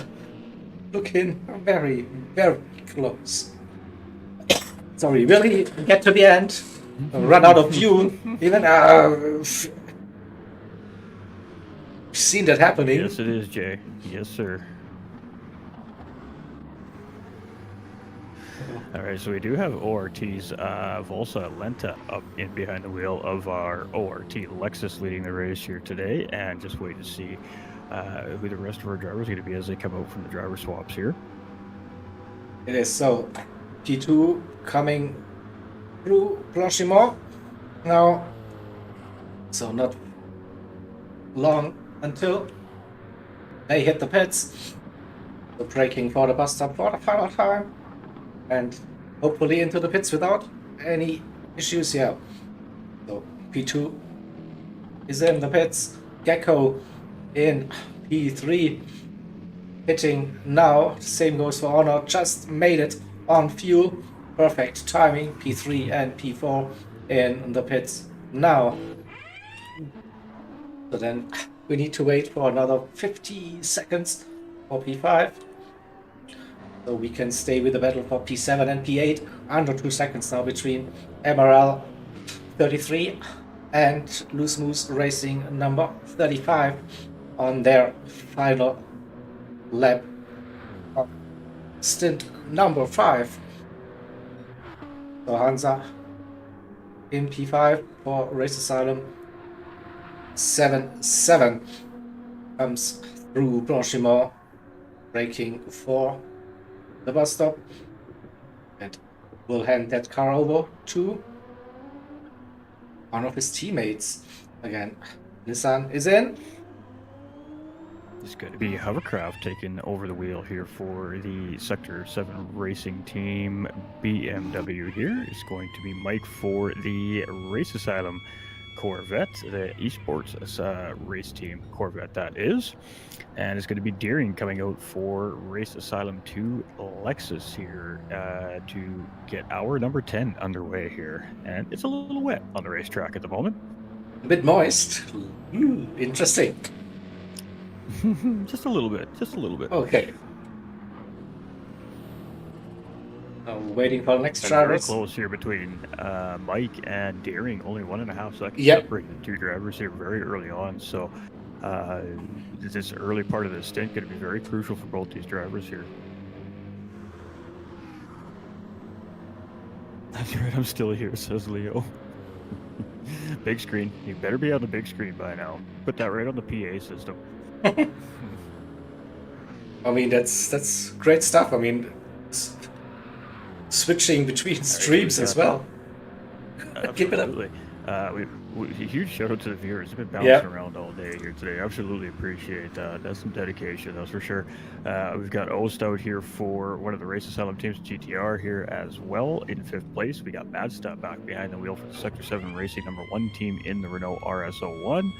looking very, very close. Sorry, will he get to the end? Run out of fuel? Even seen that happening. Yes, it is, Jay. Yes, sir. All right, so we do have ORT's Volsa Lenta up in behind the wheel of our ORT Lexus leading the race here today, and just wait to see who the rest of our drivers are going to be as they come out from the driver swaps here. It is so. P2 coming through Blanchimont now. So not long until they hit the pits. So braking for the bus stop for the final time. And hopefully into the pits without any issues here. So P2 is in the pits. Gecko in P3. Hitting now. Same goes for Honor. Just made it on fuel. Perfect timing. P3 and P4 in the pits now. So then we need to wait for another 50 seconds for P5. So we can stay with the battle for P7 and P8. Under 2 seconds now between MRL 33 and Loose Moose Racing number 35 on their final lap of stint number 5. So Hansa in P5 for Race Asylum 7-7 comes through Blanchimont, braking for the bus stop, and will hand that car over to one of his teammates. Again, Nissan is in. It's going to be Hovercraft taking over the wheel here for the Sector 7 racing team. BMW here is going to be Mike for the Race Asylum Corvette, the esports race team Corvette that is. And it's going to be Deering coming out for Race Asylum 2 Lexus here to get our number 10 underway here. And it's a little wet on the racetrack at the moment. A bit moist. Interesting. Just a little bit. Just a little bit. Okay. Waiting for the next Very drivers. close here between Mike and Deering. Only 1.5 seconds Yep. separating the two drivers here very early on. So this early part of the stint going to be very crucial for both these drivers here. That's right, I'm still here, says Leo. Big screen. You better be on the big screen by now. Put that right on the PA system. I mean, that's great stuff. I mean, switching between streams as well. Keep it up. Absolutely. A huge shout out to the viewers. They've been bouncing around all day here today. Absolutely appreciate that. That's some dedication, that's for sure. We've got Ost out here for one of the Race Asylum teams, GTR here as well in 5th place. We got Bad Stuff back behind the wheel for the Sector 7 Racing number 1 team in the Renault RS01.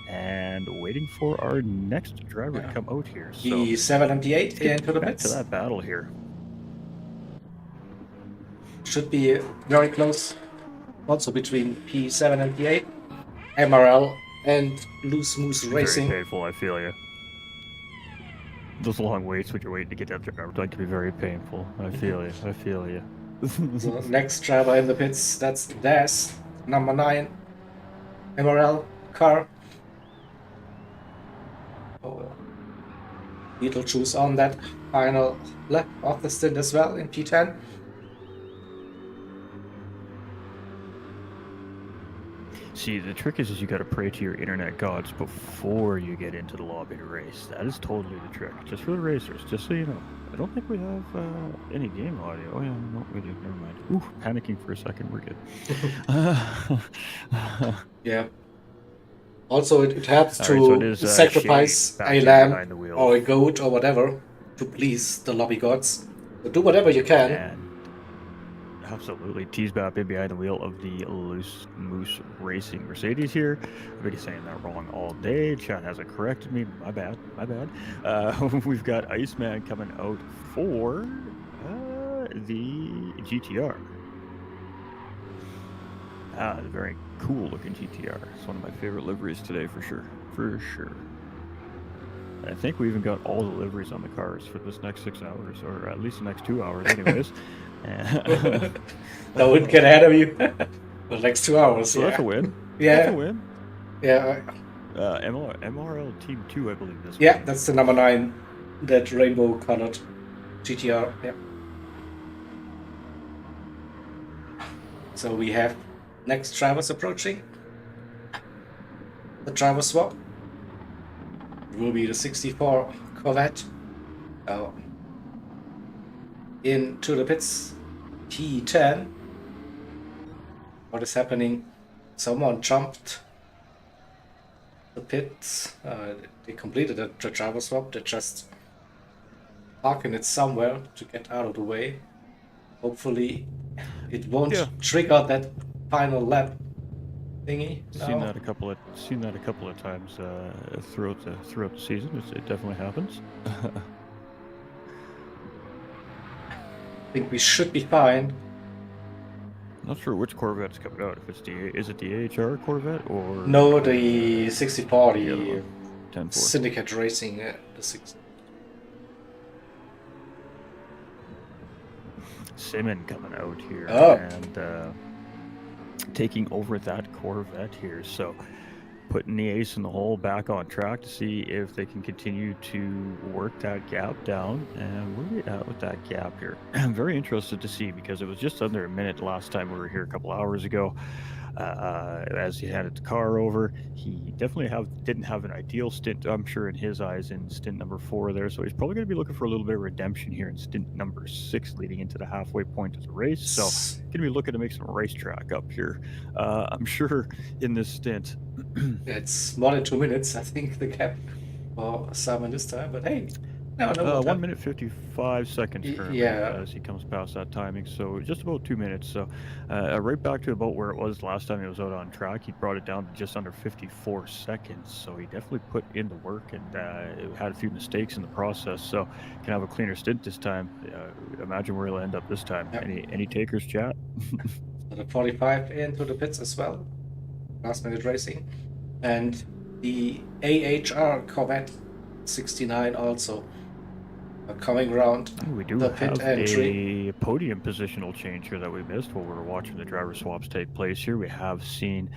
And waiting for our next driver to come out here. So P7 and P8 into the back pits. to that battle here. Should be very close. Also between P7 and P8, MRL and Loose Moose Racing. Very painful, I feel you. Those long waits when you're waiting to get that driver like to be very painful. I feel you. I feel you. So next driver in the pits, that's Das, number 9, MRL car. Beetlejuice on that final lap of the stint as well in P10. See, the trick is you got to pray to your internet gods before you get into the lobby to race. That is totally the trick. Just for the racers, just so you know. I don't think we have any game audio. Oh, yeah, no, we do. Never mind. Ooh, panicking for a second. We're good. Yeah. Also, it helps All to right, so it is, sacrifice Shay back a here lamb behind the wheel. or a goat or whatever to please the lobby gods. So do whatever you can. And absolutely, Teasbap in behind the wheel of the Loose Moose Racing Mercedes here. I've been saying that wrong all day. Chat hasn't corrected me. My bad. My bad. We've got Iceman coming out for the GTR. The very cool looking GTR. It's one of my favorite liveries today for sure. For sure. I think we even got all the liveries on the cars for this next 6 hours, or at least the next 2 hours anyways. I wouldn't get ahead of you. The next 2 hours, So yeah. that's a win. Yeah. That's a win. Yeah, MRL Team 2, I believe this Yeah, one. that's the number 9, that rainbow colored GTR. Yeah. So we have next drivers approaching. The driver swap. It will be the 64 Corvette. Into the pits. P10. What is happening? Someone jumped the pits. They completed the driver swap. They're just parking it somewhere to get out of the way. Hopefully it won't trigger that final lap thingy. Seen that a couple of times throughout the season. It definitely happens. I think we should be fine. Not sure which Corvette's coming out. If it's is it the AHR Corvette or no, the 64, the 10-4. Syndicate Racing, the 6. Simon coming out here and taking over that Corvette here. So putting the ace in the hole back on track to see if they can continue to work that gap down. And where are we at with that gap here? I'm very interested to see, because it was just under a minute last time we were here a couple hours ago. As he handed the car over, he definitely didn't have an ideal stint, I'm sure, in his eyes, in stint number 4 there. So he's probably going to be looking for a little bit of redemption here in stint number 6, leading into the halfway point of the race. So going to be looking to make some racetrack up here, I'm sure, in this stint. It's more than 2 minutes, I think, the gap for Simon this time. But hey, no, 1 minute 55 seconds currently, yeah, as he comes past that timing. So just about 2 minutes. So right back to about where it was last time he was out on track. He brought it down to just under 54 seconds. So he definitely put in the work and had a few mistakes in the process. So can have a cleaner stint this time. Imagine where he'll end up this time. Yep. Any takers, chat? So the 45 into the pits as well. Last minute racing. And the AHR Corvette 69 also coming around. We do have a podium positional change here that we missed while we were watching the driver swaps take place here. We have seen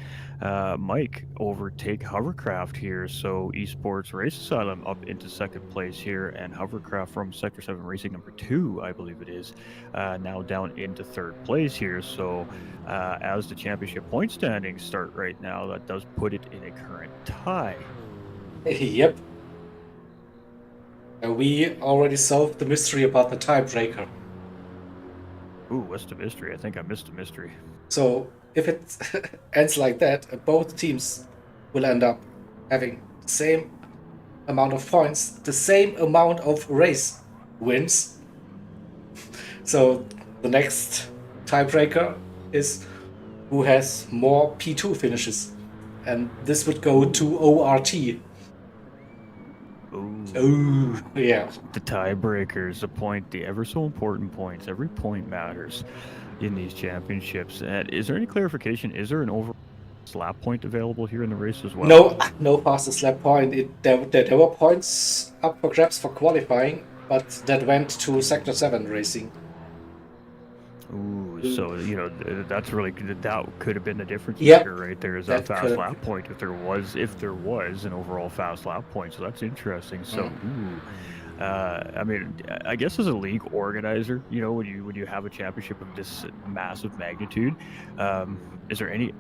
Mike overtake Hovercraft here. So Esports Race Asylum up into second place here, and Hovercraft from Sector 7 Racing number 2, I believe it is, now down into third place here. So as the championship point standings start right now, that does put it in a current tie. Yep. We already solved the mystery about the tiebreaker. Ooh, what's the mystery? I think I missed the mystery. So if it ends like that, both teams will end up having the same amount of points, the same amount of race wins. So the next tiebreaker is who has more P2 finishes. And this would go to ORT. Oh, yeah. The tiebreakers, the ever so important points. Every point matters in these championships. And is there any clarification? Is there an over lap point available here in the race as well? No fastest lap point. There were points up for grabs for qualifying, but that went to Sector 7 Racing. Ooh, so that's really good. That could have been the difference maker right there. Is that fast lap point if there was an overall fast lap point? So that's interesting. So, I mean, I guess as a league organizer, when you have a championship of this massive magnitude, is there any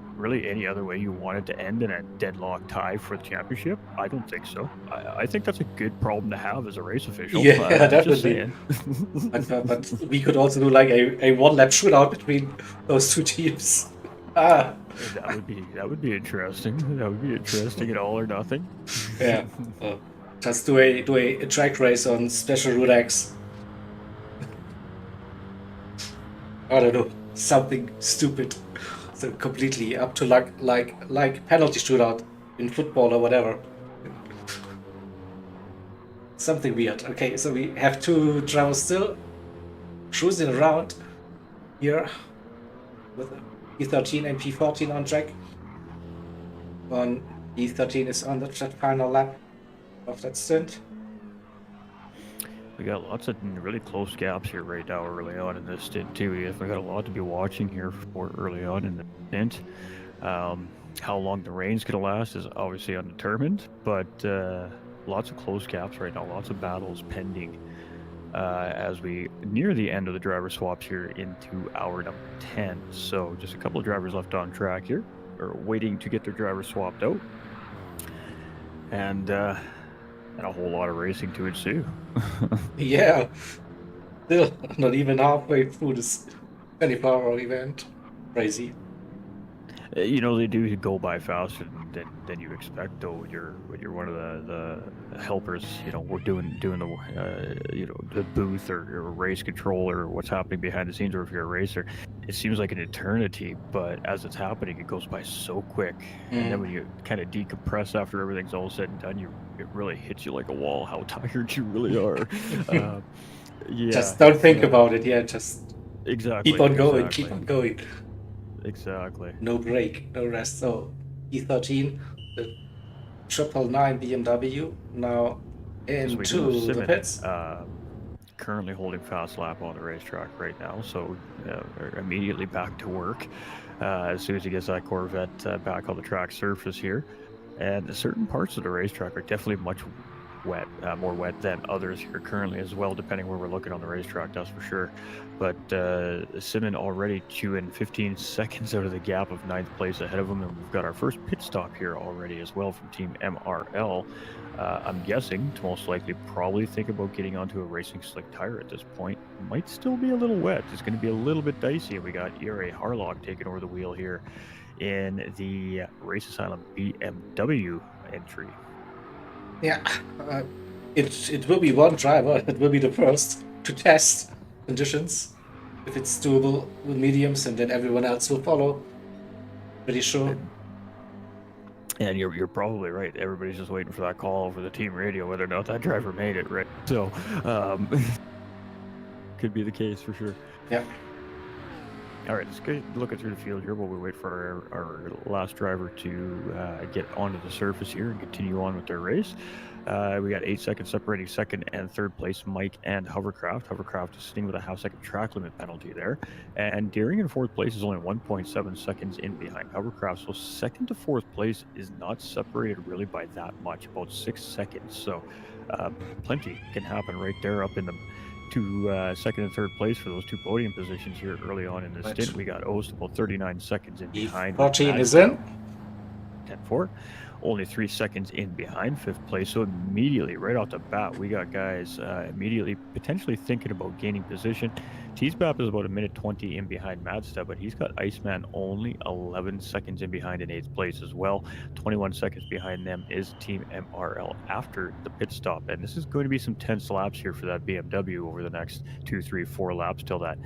other way you want it to end in a deadlock tie for the championship? I don't think so. I think that's a good problem to have as a race official. Yeah, definitely. but we could also do like a one-lap shootout between those two teams. That would be interesting. That would be interesting at all or nothing. Yeah. Just do a track race on Special Route X. I don't know, something stupid. So completely up to like penalty shootout in football or whatever. Something weird. Okay, so we have two drivers still cruising around here with P13 and P14 on track. One P13 is on the final lap of that stint. We got lots of really close gaps here right now early on in this stint too. We got a lot to be watching here for early on in the stint. How long the rain's going to last is obviously undetermined, but lots of close gaps right now, lots of battles pending as we near the end of the driver swaps here into hour number 10. So just a couple of drivers left on track here, or waiting to get their drivers swapped out. And a whole lot of racing to ensue. Yeah, still not even halfway through this 24-hour event. Crazy. You know, they do go by faster than you expect, though. When you're one of the helpers, you know, we're doing the you know, the booth or race control or what's happening behind the scenes, or if you're a racer, it seems like an eternity. But as it's happening, it goes by so quick. And then when you kind of decompress after everything's all said and done, it really hits you like a wall how tired you really are. Yeah. Just don't think about it. Yeah, just exactly. keep on going. Keep on going. Exactly. No break, no rest. So E13, the 999 BMW now into the pits. Currently holding fast lap on the racetrack right now, so immediately back to work as soon as he gets that Corvette back on the track surface here. And certain parts of the racetrack are definitely much wet, more wet than others here currently as well, depending where we're looking on the racetrack, that's for sure. But Simon already chewing 15 seconds out of the gap of 9th place ahead of him, and we've got our first pit stop here already as well from Team MRL. I'm guessing to most likely probably think about getting onto a racing slick tire at this point. Might still be a little wet. It's going to be a little bit dicey. We got Ire Harlock taking over the wheel here in the Race Asylum BMW entry. Yeah, it will be one driver. It will be the first to test conditions. If it's doable with mediums, and then everyone else will follow. Pretty sure. And you're probably right. Everybody's just waiting for that call over the team radio, whether or not that driver made it, right? So, could be the case for sure. Yeah. All right, let's get looking through the field here while we wait for our last driver to get onto the surface here and continue on with their race. We got 8 seconds separating second and third place, Mike and Hovercraft. Hovercraft is sitting with a half-second track limit penalty there. And Deering in fourth place is only 1.7 seconds in behind Hovercraft. So second to fourth place is not separated really by that much, about 6 seconds. So plenty can happen right there up in the second and third place for those two podium positions here early on in the stint. We got Ost about 39 seconds in behind. 14 is in. 10-4. Only 3 seconds in behind fifth place. So immediately, right off the bat, we got guys immediately potentially thinking about gaining position. Teasbap is about 1:20 in behind Madstep, but he's got Iceman only 11 seconds in behind in 8th place as well. 21 seconds behind them is Team MRL after the pit stop. And this is going to be some tense laps here for that BMW over the next 2, 3, 4 laps till that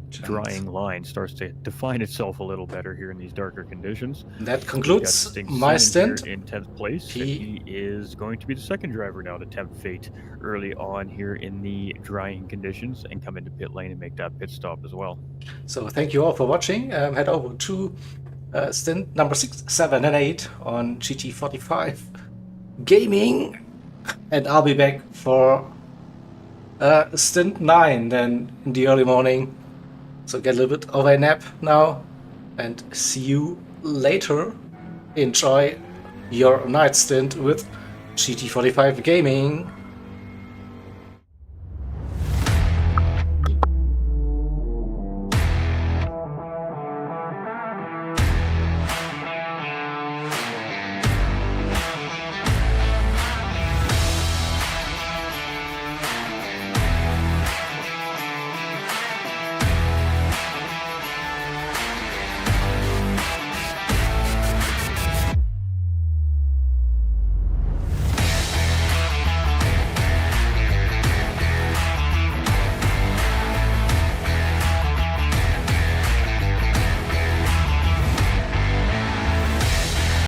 drying line starts to define itself a little better here in these darker conditions. That concludes my stint in 10th place. He is going to be the second driver now to tempt fate early on here in the drying conditions and come into pit lane and make that pit stop as well. So thank you all for watching. Head over to stint number 6, 7, and 8 on GT45 Gaming, and I'll be back for stint 9 then in the early morning. So get a little bit of a nap now, and see you later. Enjoy your night stint with GT45 Gaming.